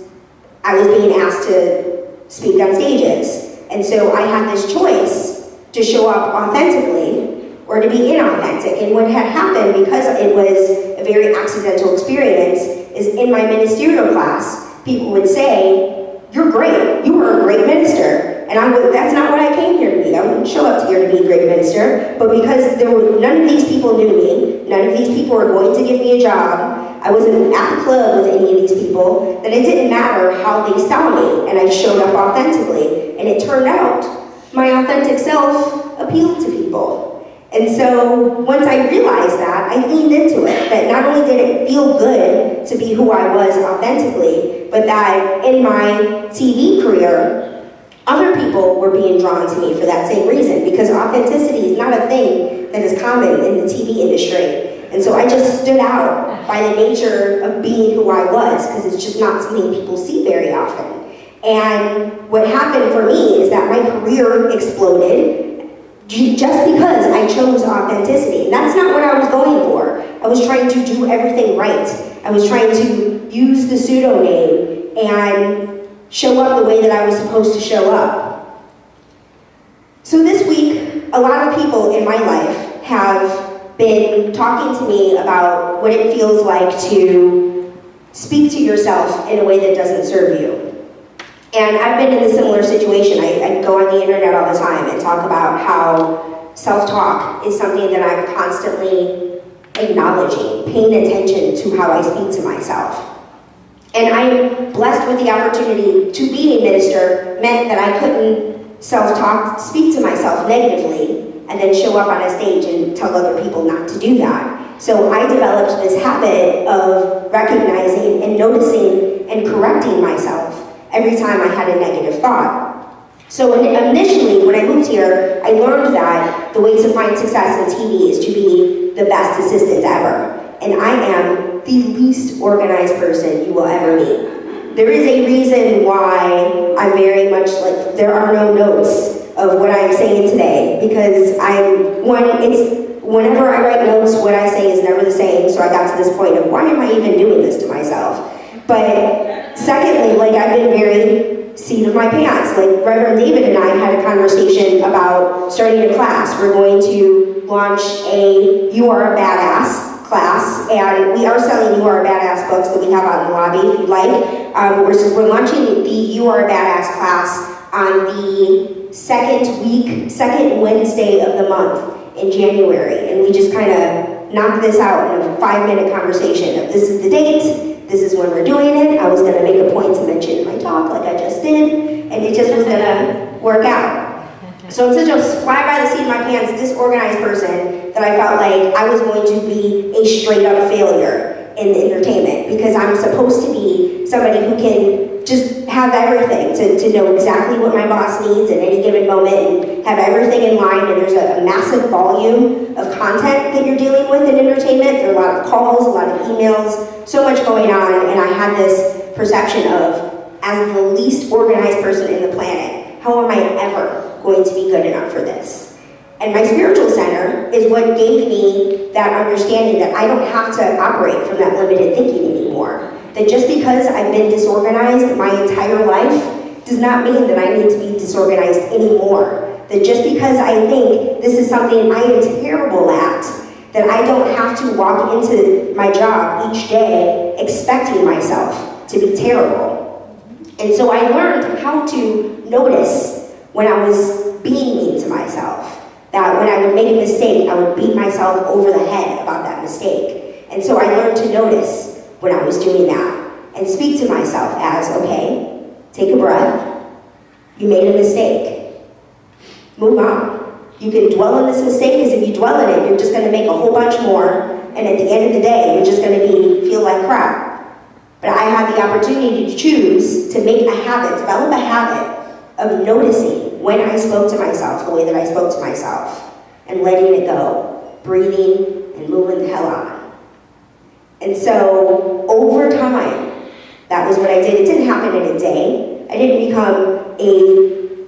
being asked to speak on stages. And so I had this choice to show up authentically or to be inauthentic. And what had happened, because it was a very accidental experience, is in my ministerial class, people would say, you're great, you were a great minister. And that's not what I came here to be. I wouldn't show up here to be a great minister, but because none of these people knew me, none of these people were going to give me a job, I wasn't at the club with any of these people, then it didn't matter how they saw me, and I showed up authentically. And it turned out my authentic self appealed to people. And so once I realized that, I leaned into it, that not only did it feel good to be who I was authentically, but that in my TV career, other people were being drawn to me for that same reason, because authenticity is not a thing that is common in the TV industry. And so I just stood out by the nature of being who I was, because it's just not something people see very often. And what happened for me is that my career exploded just because I chose authenticity. And that's not what I was going for. I was trying to do everything right. I was trying to use the pseudonym and show up the way that I was supposed to show up. So this week, a lot of people in my life have been talking to me about what it feels like to speak to yourself in a way that doesn't serve you. And I've been in a similar situation. I go on the internet all the time and talk about how self-talk is something that I'm constantly acknowledging, paying attention to how I speak to myself. And I'm blessed with the opportunity to be a minister meant that I couldn't self-talk, speak to myself negatively, and then show up on a stage and tell other people not to do that. So I developed this habit of recognizing and noticing and correcting myself every time I had a negative thought. So initially, when I moved here, I learned that the way to find success in TV is to be the best assistant ever. And I am the least organized person you will ever meet. There is a reason why I'm very much like, there are no notes of what I'm saying today, because whenever I write notes, what I say is never the same, so I got to this point of, why am I even doing this to myself? But secondly, I've been very seat of my pants. Reverend David and I had a conversation about starting a class. We're going to launch a You Are a Badass class, and we are selling You Are a Badass books that we have out in the lobby if you'd like. We're launching the You Are a Badass class on the second Wednesday of the month in January, and we just kind of knocked this out in a 5-minute conversation of, this is the date, this is when we're doing it. I was going to make a point to mention in my talk like I just did, and it just was going to work out. So I'm such a fly by the seat of my pants, disorganized person that I felt like I was going to be a straight up failure in entertainment, because I'm supposed to be somebody who can just have everything, to know exactly what my boss needs at any given moment and have everything in line. And there's a massive volume of content that you're dealing with in entertainment. There are a lot of calls, a lot of emails, so much going on, and I had this perception of, as the least organized person in the planet, how am I ever going to be good enough for this? And my spiritual center is what gave me that understanding that I don't have to operate from that limited thinking anymore. That just because I've been disorganized my entire life does not mean that I need to be disorganized anymore. That just because I think this is something I am terrible at, that I don't have to walk into my job each day expecting myself to be terrible. And so I learned how to notice when I was being mean to myself. That when I would make a mistake, I would beat myself over the head about that mistake. And so I learned to notice when I was doing that and speak to myself as, okay, take a breath. You made a mistake. Move on. You can dwell in this mistake, because if you dwell in it, you're just going to make a whole bunch more, and at the end of the day, you're just going to feel like crap. But I had the opportunity to choose to make a habit, develop a habit of noticing when I spoke to myself the way that I spoke to myself, and letting it go, breathing and moving the hell on. And so over time, That was what I did. It didn't happen in a day. I didn't become a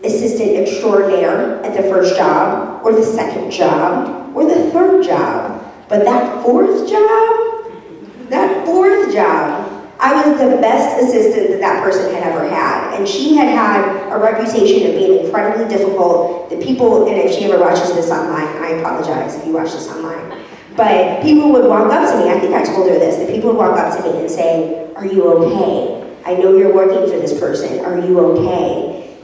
assistant extraordinaire at the first job, or the second job, or the third job. But that fourth job, I was the best assistant that person had ever had. And she had had a reputation of being incredibly difficult. The people, and if she ever watches this online, I apologize if you watch this online, but people would walk up to me, I think I told her this, that people would walk up to me and say, "Are you okay? I know you're working for this person, are you okay?"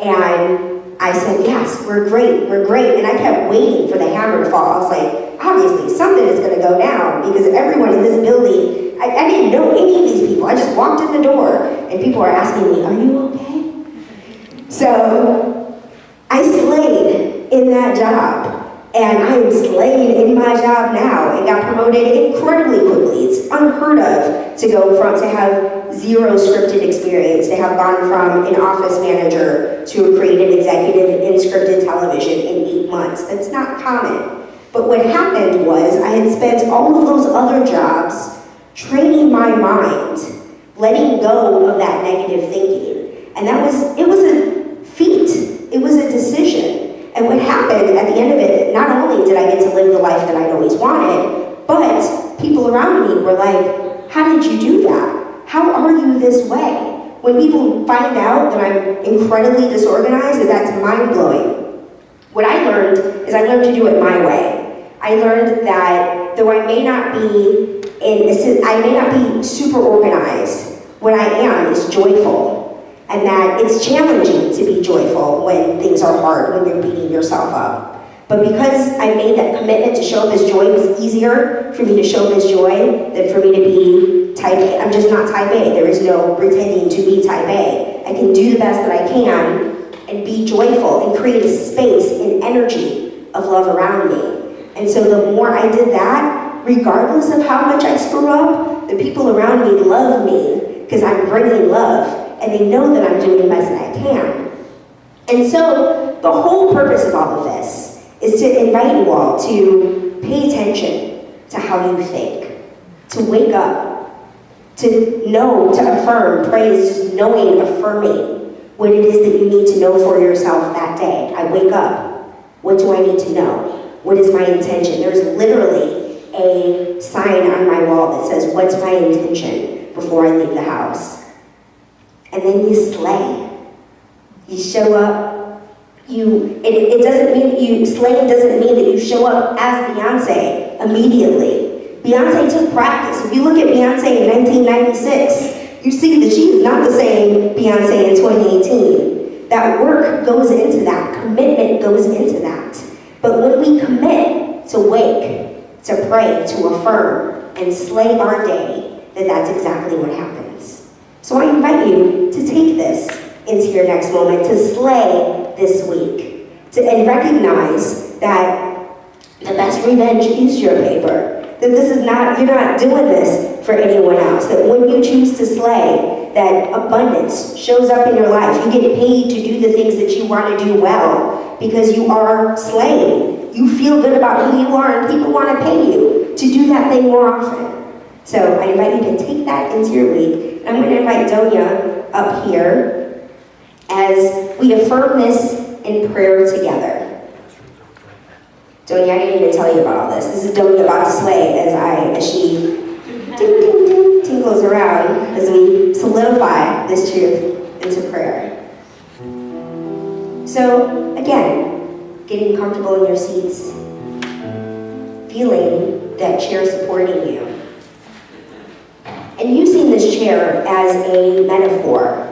And I said, "Yes, we're great. And I kept waiting for the hammer to fall. I was like, obviously something is gonna go down, because everyone in this building, I didn't know any of these people. I just walked in the door and people are asking me, "Are you okay?" So I slayed in that job, and I am slaying in my job now, and got promoted incredibly quickly. It's unheard of to go from, to have zero scripted experience, to have gone from an office manager to a creative executive in scripted television in 8 months. That's not common. But what happened was I had spent all of those other jobs training my mind, letting go of that negative thinking. And it was a feat. It was a decision. And what happened at the end of it, not only did I get to live the life that I'd always wanted, but people around me were like, "How did you do that? How are you this way?" When people find out that I'm incredibly disorganized, that's mind-blowing. What I learned is I learned to do it my way. I learned that though I may not be super organized, what I am is joyful. And that it's challenging to be joyful when things are hard, when you're beating yourself up. But because I made that commitment to show up as joy, it was easier for me to show up as joy than for me to be type A. I'm just not type A. There is no pretending to be type A. I can do the best that I can and be joyful and create a space and energy of love around me. And so the more I did that, regardless of how much I screw up, the people around me love me because I'm bringing love, and they know that I'm doing the best that I can. And so the whole purpose of all of this is to invite you all to pay attention to how you think, to wake up, to know, to affirm, praise, just knowing, affirming what it is that you need to know for yourself that day. I wake up, what do I need to know? What is my intention? There's literally a sign on my wall that says, "What's my intention?" before I leave the house. And then you slay. You show up. It doesn't mean slaying doesn't mean that you show up as Beyonce immediately. Beyonce took practice. If you look at Beyonce in 1996, you see that she is not the same Beyonce in 2018. That work goes into that. Commitment goes into that. But when we commit to wake, to pray, to affirm, and slay our day, that's exactly what happens. So I invite you to take this into your next moment, to slay this week, and recognize that the best revenge is your paper. That you're not doing this for anyone else. That when you choose to slay, that abundance shows up in your life. You get paid to do the things that you want to do well because you are slaying. You feel good about who you are, and people want to pay you to do that thing more often. So I invite you to take that into your week. I'm going to invite Doña up here as we affirm this in prayer together. Doña, I didn't even tell you about all this. This is Doña about to slay as she ding, ding, ding, tinkles around as we solidify this truth into prayer. So again, getting comfortable in your seats, feeling that chair supporting you, and using this chair as a metaphor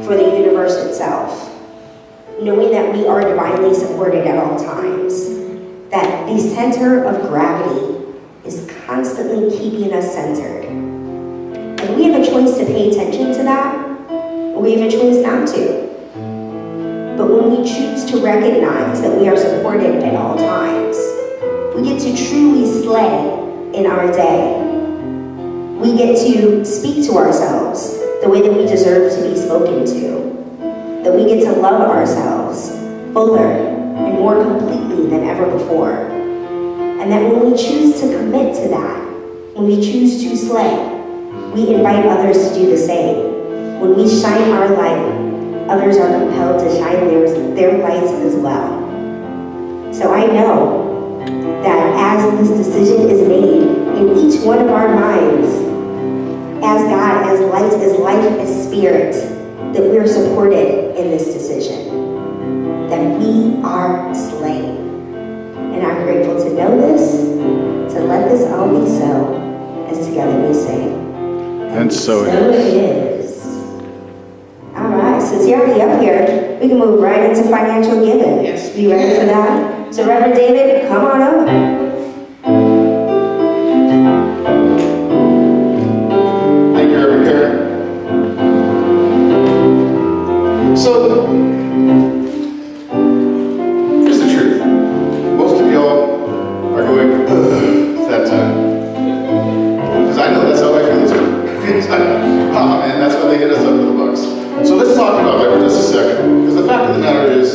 for the universe itself, knowing that we are divinely supported at all times, that the center of gravity is constantly keeping us centered. And we have a choice to pay attention to that, or we have a choice not to. But when we choose to recognize that we are supported at all times, we get to truly slay in our day. We get to speak to ourselves the way that we deserve to be spoken to. That we get to love ourselves fuller and more completely than ever before. And that when we choose to commit to that, when we choose to slay, we invite others to do the same. When we shine our light, others are compelled to shine their lights as well. So I know that as this decision is made in each one of our minds, as God, as light, as life, as spirit, that we are supported in this decision, that we are slain. And I'm grateful to know this, to let this all be so, as together we sing. And so it it is. All right, since you're already up here, we can move right into financial giving. Yes, we You ready can. for that? So Reverend David, come on up. Thank you, Reverend Karen. So, here's the truth. Most of y'all are going, ugh, it's that time. Because I know that's how I feel too. It's like, oh man, that's why they hit us up with the bucks. So let's talk about that for just a second. Because the fact of the matter is,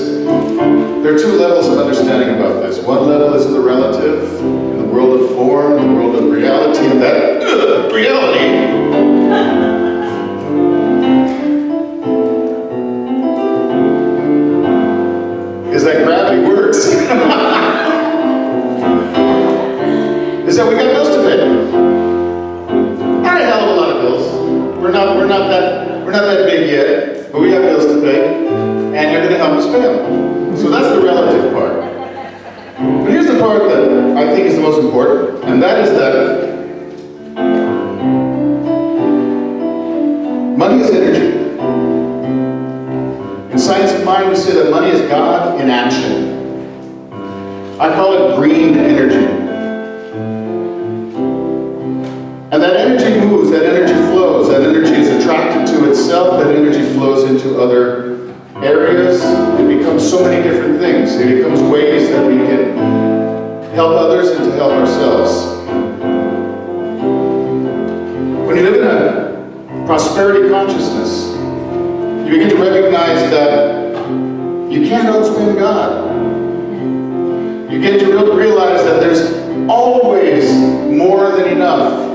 there are two levels of understanding about this. One level is the relative, in the world of form, the world of reality, and that reality is that gravity works. Is that we got bills to pay. Not a hell of a lot of bills. We're not that big yet, but we have bills to pay, and you're going to help us pay them. So that's the relative part. But here's the part that I think is the most important, and that is that money is energy. In science of mind, we say that money is God in action. I call it green energy. And that energy moves, that energy flows, that energy is attracted to itself, that energy flows into other areas. It becomes so many different things. It becomes ways that we can help others and to help ourselves. When you live in a prosperity consciousness, you begin to recognize that you can't outspend God. You get to realize that there's always more than enough.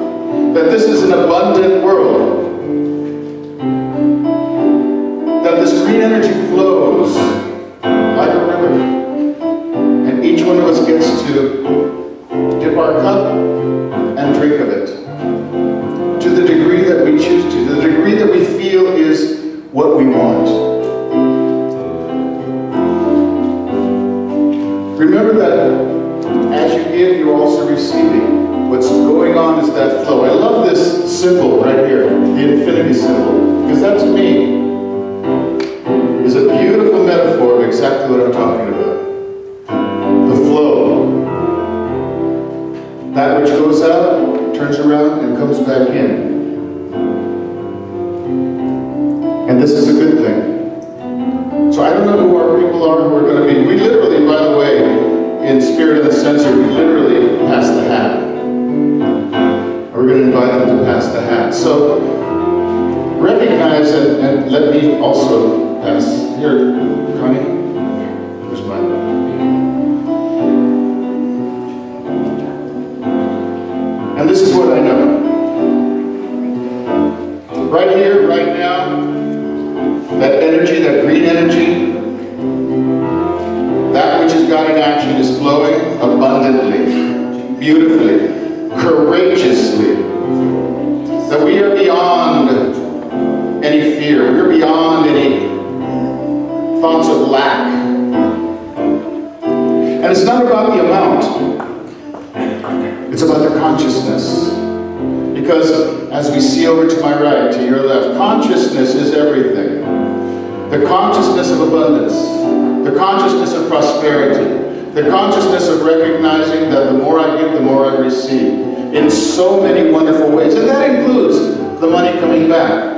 That this is an abundant world. That this green energy flows like a river. And each one of us gets to dip our cup and drink of it. To the degree that we choose to the degree that we feel is what we want. Remember that as you give, you're also receiving. What's going on is that flow. I love this symbol right here, the infinity symbol, because that to me is a beautiful metaphor of exactly what I'm talking about. The flow. That which goes out, turns around, and comes back in. And this is a good thing. So I don't know who our people are who are going to be. We literally, by the way, in Spirit Uncensored, we literally pass the hat. We're going to invite them to pass the hat. So recognize and let me also pass. Here, Connie. Here's mine. And this is what I know. Right here, right now, that energy, that green energy, that which is God in action is flowing abundantly, beautifully, courageously. That we are beyond any fear. We are beyond any thoughts of lack. And it's not about the amount. It's about the consciousness. Because as we see over to my right, to your left, consciousness is everything. The consciousness of abundance, the consciousness of prosperity, the consciousness of recognizing that the more I give, the more I receive, in so many wonderful ways. And that includes the money coming back.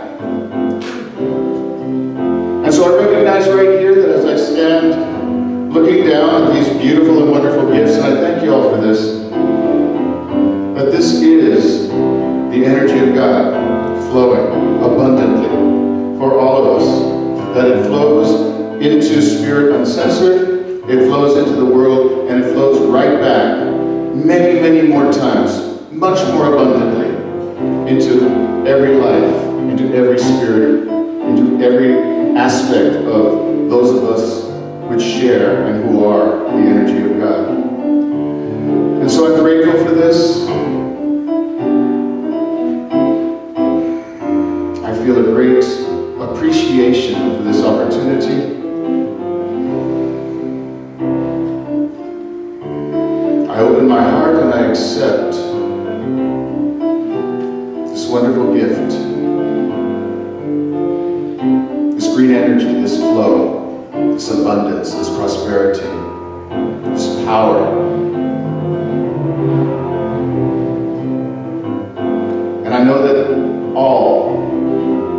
And so I recognize right here that as I stand looking down at these beautiful and wonderful gifts, and I thank you all for this, that this is the energy of God flowing abundantly for all of us. That it flows into Spirit Uncensored, it flows into the world, and it flows right back many, many more times, much more abundantly, into every life, into every spirit into every aspect of those of us which share and who are the energy of God. And so I'm grateful for this. I feel a great appreciation for this opportunity. I open my heart and I accept this wonderful gift, this green energy, this flow, this abundance, this prosperity, this power. And I know that all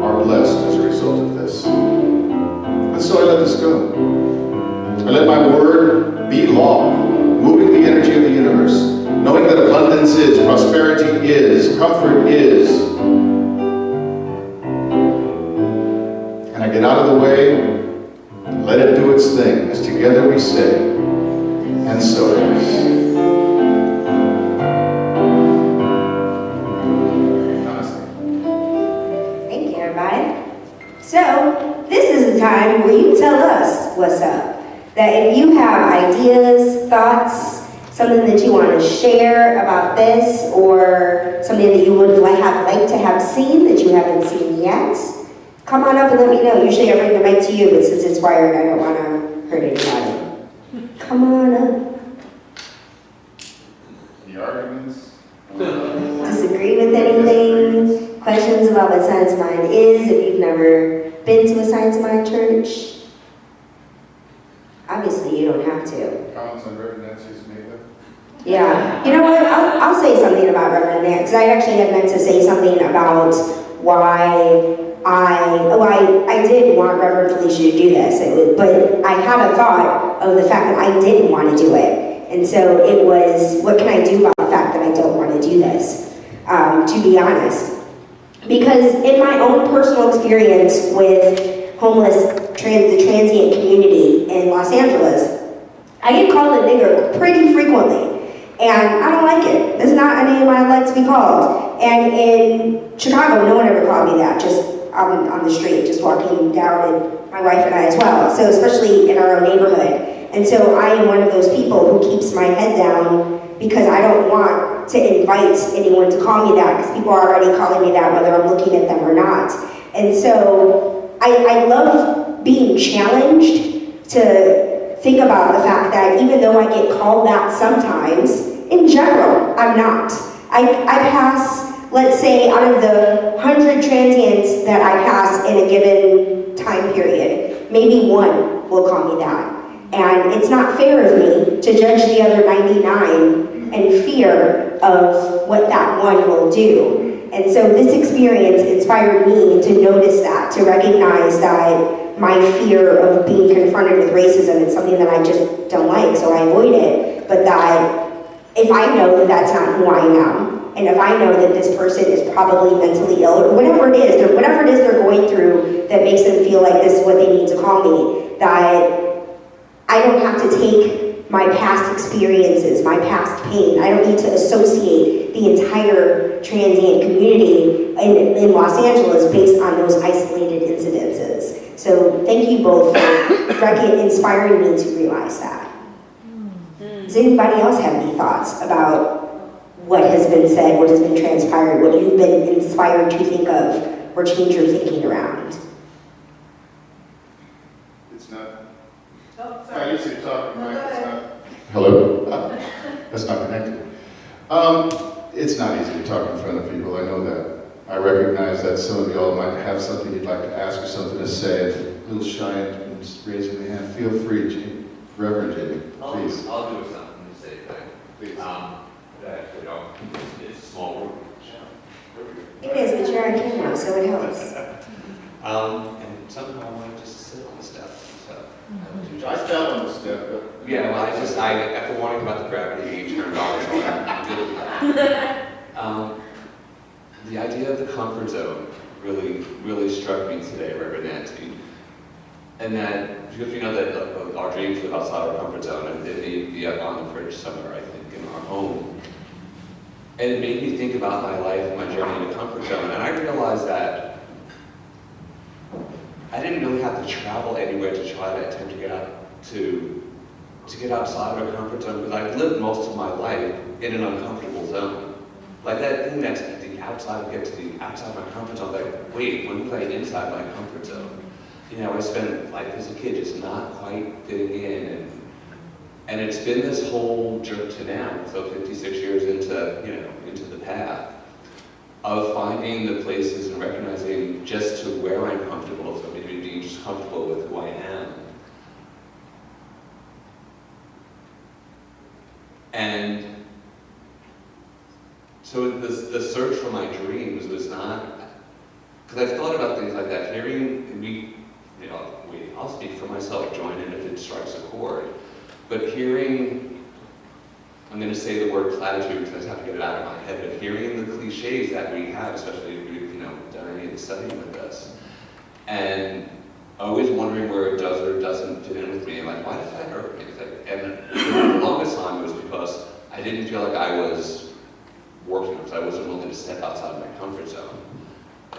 are blessed as a result of this. And so I let this go. I let my word be law, moving the energy of the universe, knowing that abundance is, prosperity is, comfort is. And I get out of the way, let it do its thing, as together we say, and so it is. Thank you, everybody. So, this is the time where you tell us what's up. That if you have ideas, thoughts, something that you want to share about this, or something that you would like to have seen that you haven't seen yet, come on up and let me know. Usually I bring the mic to you, but since it's wired, I don't want to hurt anybody. Come on up. Any arguments? Disagree with anything? Questions about what Science Mind is, if you've never been to a Science Mind church? Obviously, you don't have to. Comments on Reverend Nancy's makeup? Yeah. You know what? I'll say something about Reverend Nancy, because I actually had meant to say something about why I did want Reverend Felicia to do this, but I had a thought of the fact that I didn't want to do it. And so it was, what can I do about the fact that I don't want to do this, to be honest? Because in my own personal experience with the transient community in Los Angeles, I get called a nigger pretty frequently. And I don't like it. That's not a name I'd like to be called. And in Chicago, no one ever called me that, just on the street, just walking down, and my wife and I as well. So especially in our own neighborhood. And so I am one of those people who keeps my head down because I don't want to invite anyone to call me that, because people are already calling me that whether I'm looking at them or not. And so I love being challenged to think about the fact that even though I get called that sometimes, in general, I'm not. I pass, let's say, out of the 100 transients that I pass in a given time period, maybe one will call me that. And it's not fair of me to judge the other 99 and fear of what that one will do. And so this experience inspired me to notice that, to recognize that my fear of being confronted with racism is something that I just don't like, so I avoid it. But that if I know that that's not who I am, and if I know that this person is probably mentally ill, or whatever it is they're going through that makes them feel like this is what they need to call me, that I don't have to take my past experiences, my past pain. I don't need to associate the entire transient community in Los Angeles based on those isolated incidences. So thank you both for inspiring me to realize that. Does anybody else have any thoughts about what has been said, what has been transpired, what you've been inspired to think of or change your thinking around? It's not. I used to talk, Mike. It's not. Hello? That's not connected. It's not easy to talk in front of people, I know that. I recognize that some of y'all might have something you'd like to ask or something to say. If you're a little shy and just raising the hand, feel free, Reverend Jamie, please. I'll do something to say, Please. that, it's a small room. It is, but you're on camera, so it helps. And somehow I wanted just to sit on the step, so. I fell on the step, but. Yeah, well, after warning about the gravity, you turned on. The idea of the comfort zone really struck me today, Reverend Nancy. And that, because we know that our dreams live outside our comfort zone, and they may be up on the fridge somewhere, I think, in our home. And it made me think about my life and my journey in the comfort zone, and I realized that I didn't really have to travel anywhere to try to attempt to get out to get outside of a comfort zone, because I've lived most of my life in an uncomfortable zone. Like that thing that's at the outside, get to the outside of my comfort zone, like, wait, when was I inside my comfort zone? You know, I spent life as a kid just not quite fitting in, and it's been this whole jerk to now, so 56 years into, you know, into the path of finding the places and recognizing just to where I'm comfortable, so maybe being just comfortable with who I am. And so the search for my dreams was not, because I've thought about things like that, I'll speak for myself, join in if it strikes a chord, but hearing, I'm going to say the word platitude because I just have to get it out of my head, but hearing the cliches that we have, especially if we've, done any of the studying with us, and always wondering where it does or doesn't fit in with me, and like, why does that hurt me? And for the longest time it was because I didn't feel like I was working, because I wasn't willing to step outside of my comfort zone.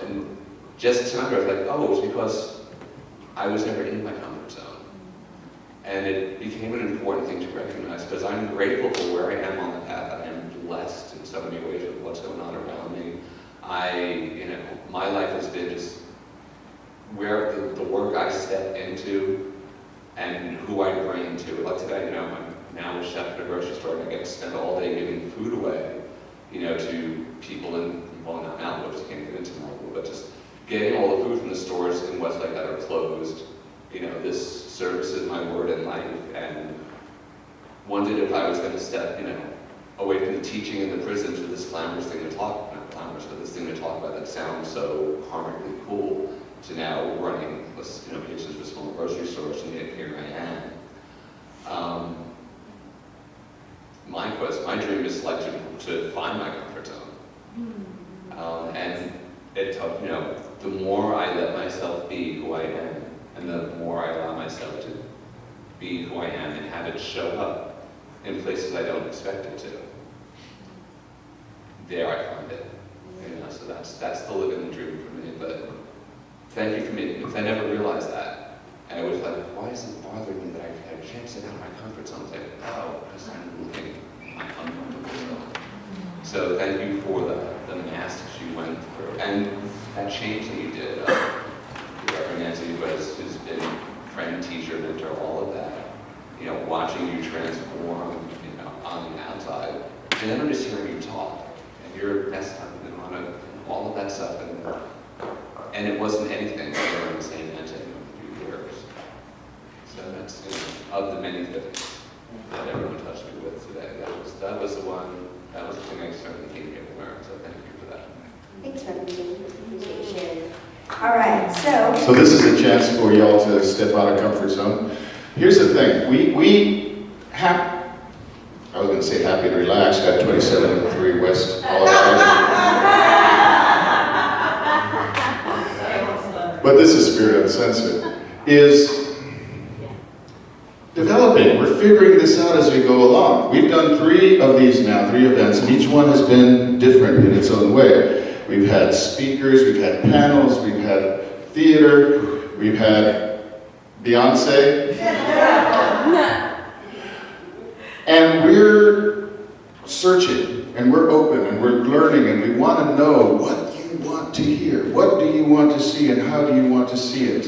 And just tonight I was like, oh, it was because I was never in my comfort zone. And it became an important thing to recognize, because I'm grateful for where I am on the path. I am blessed in so many ways with what's going on around me. My life has been just where the work I step into and who I bring to it. Like today, I'm now a chef at a grocery store, and I get to spend all day giving food away, to people in, well, not now, which I can't get into now, but just getting all the food from the stores in Westlake that are closed. This service is my word in life, and wondered if I was going to step, away from the teaching in the prisons with this glamorous thing to talk, not glamorous, but this thing to talk about that sounds so karmically cool, to now running, kitchens for small grocery stores, and yet here I am. My dream is like to find my comfort zone. And it took, the more I let myself be who I am, and the more I allow myself to be who I am and have it show up in places I don't expect it to, there I find it. So that's the living the dream for me. But thank you for me, because I never realized that. And I was like, why is it bothering me that I can't sit out of my comfort zone? It's like, oh, because I'm living my uncomfortable zone. So thank you for the masks you went through, and that change that you did. Reverend Nancy, who's been friend, teacher, mentor, all of that. Watching you transform, on the outside, and then I'm just hearing you talk, and you're messed up, and on all of that stuff, and it wasn't anything that you were saying that to a few years. So that's of the many things that everyone touched me with today. That was the thing I certainly came here to learn. So thank you for that. Thanks for the presentation. All right, So this is a chance for y'all to step out of comfort zone. Here's the thing, I was going to say happy and relaxed, got 2703 West Colorado. But this is Spirit Uncensored, is developing. We're figuring this out as we go along. We've done 3 of these now, 3 events, and each one has been different in its own way. We've had speakers, we've had panels, we've had theater, we've had Beyonce. And we're searching, and we're open, and we're learning, and we want to know what you want to hear. What do you want to see, and how do you want to see it?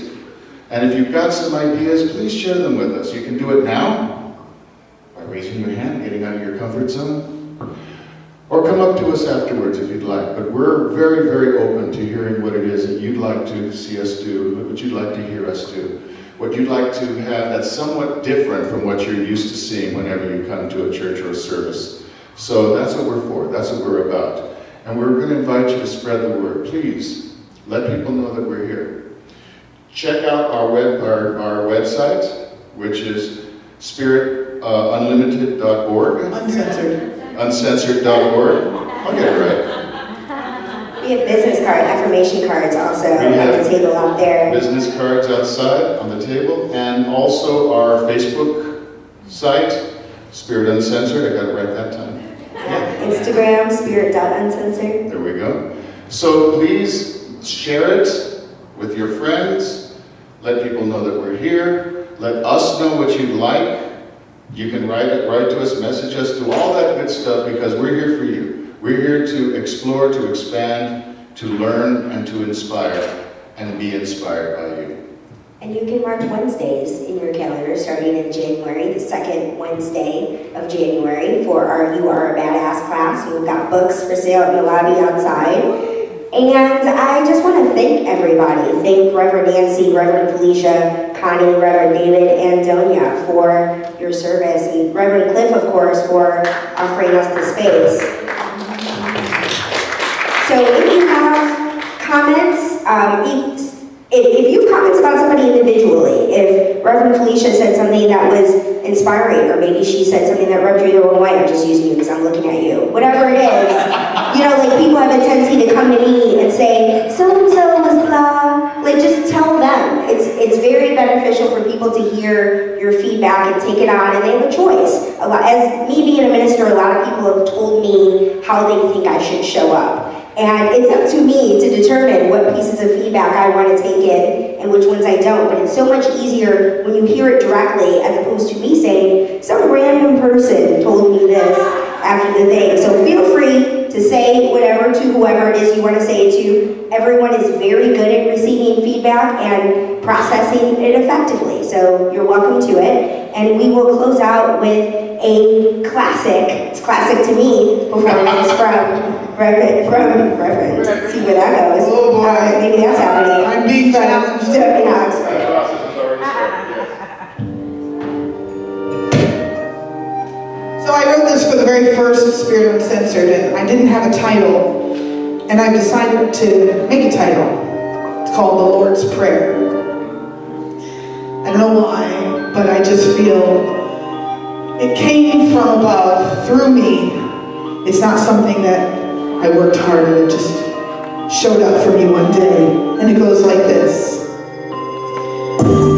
And if you've got some ideas, please share them with us. You can do it now, by raising your hand, getting out of your comfort zone, or come up to us afterwards if you'd like. But we're very, very open to hearing what it is that you'd like to see us do, what you'd like to hear us do, what you'd like to have that's somewhat different from what you're used to seeing whenever you come to a church or a service. So that's what we're for, that's what we're about. And we're going to invite you to spread the word. Please, let people know that we're here. Check out our website, which is spiritunlimited.org. Uncensored.org. I'll get it right. we have business card, affirmation cards also on the table out there. Business cards outside on the table, and also our Facebook site, Spirit Uncensored. I got it right that time. Instagram, spirit.uncensored. There we go. So please share it with your friends. Let people know that we're here. Let us know what you'd like. You can write to us, message us, do all that good stuff because we're here for you. We're here to explore, to expand, to learn, and to inspire, and be inspired by you. And you can mark Wednesdays in your calendar starting in January, the second Wednesday of January for our You Are a Badass class. We've got books for sale in the lobby outside. And I just want to thank everybody. Thank Reverend Nancy, Reverend Felicia, Connie, Reverend David, and Doña for your service. And Reverend Cliff, of course, for offering us the space. So if you have comments, if you have comments about somebody individually, if Reverend Felicia said something that was inspiring, or maybe she said something that rubbed you the wrong way, I'm just using you because I'm looking at you, whatever it is, like people have a tendency to come to me and say, so-and-so was blah, like just tell them. It's very beneficial for people to hear your feedback and take it on, and they have a choice. As me being a minister, a lot of people have told me how they think I should show up. And it's up to me to determine what pieces of feedback I want to take in and which ones I don't. But it's so much easier when you hear it directly as opposed to me saying, some random person told me this after the thing. So feel free to say whatever to whoever it is you want to say it to. Everyone is very good at receiving feedback and processing it effectively. So you're welcome to it. And we will close out with a classic, it's classic to me, performance from Reverend. See where that goes. Oh boy. Maybe that's happening. I'm being challenged. Doña Oxford. So I wrote this for the very first Spirit Uncensored, and I didn't have a title, and I decided to make a title. It's called The Lord's Prayer. I don't know why, but I just feel it came from above, through me. It's not something that I worked hard and it just showed up for me one day. And it goes like this.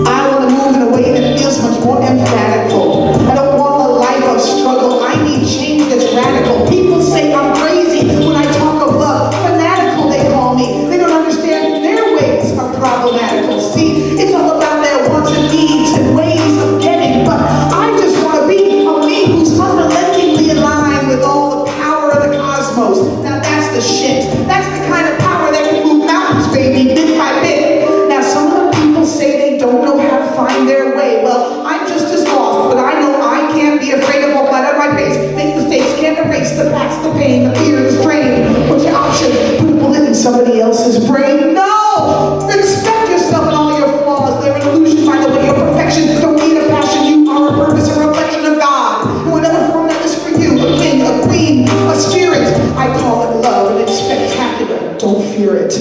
I want to move in a way that feels much more emphatical. I don't want a life of struggle. I need change that's radical. People say I'm crazy when I talk of love. Fanatical, they call me. They don't understand their ways are problematical. See, it's all about their wants and needs and ways of getting. But I just want to be a me who's unrelentingly aligned with all the power of the cosmos. Now that's the shit. That's the kind of power that can move mountains, baby, bit by bit. Now some of the people say they don't know how to find their way. Well, I'm just as lost, but I know I can't be afraid of all flat on my face. Make mistakes, can't erase the past, the pain, the fear, the strain. What's your option? Put a bullet in somebody else's brain? No! Respect yourself and all your flaws. They're an illusion, by the way, your perfection. Don't need a passion, you are a purpose, a reflection of God. In whatever form that is for you, a king, a queen, a spirit. I call it love, and it's spectacular. Don't fear it.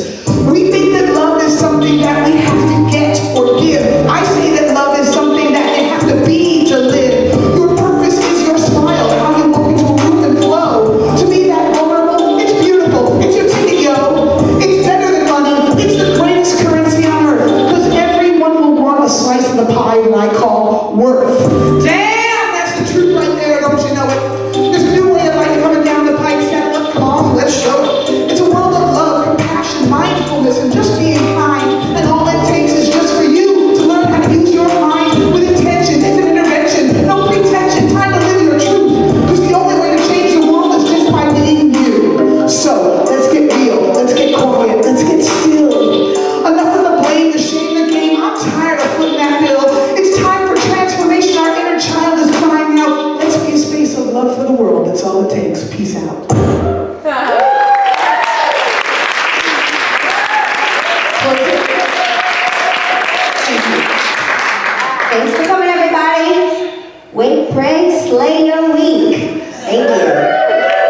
We think that love is something that we have to get or give. I say that love is something that you have to be to live. Your purpose is your smile, how you walk into a room and flow. To be that vulnerable, it's beautiful. It's your ticket, yo. It's better than money. It's the greatest currency on earth. Because everyone will want a slice of the pie that I call worth. Damn, that's the truth right there, don't you know it? There's a new way of life coming down the pike. Come on, let's show it. It's a world of love, compassion, mindfulness, and just being kind. And all it takes is just for you to learn how to use your mind with intention. It's an intervention, no pretension. Time to live your truth. Because the only way to change the world is just by being you. So, let's get real. Let's get quiet. Let's get still. Enough of the blame, the shame, the game. I'm tired of footing that bill. It's time for transformation. Our inner child is crying out. Let's be a space of love for the world. That's all it takes. Peace out. Thanks for coming, everybody. Wait, pray, slay your week. Thank you.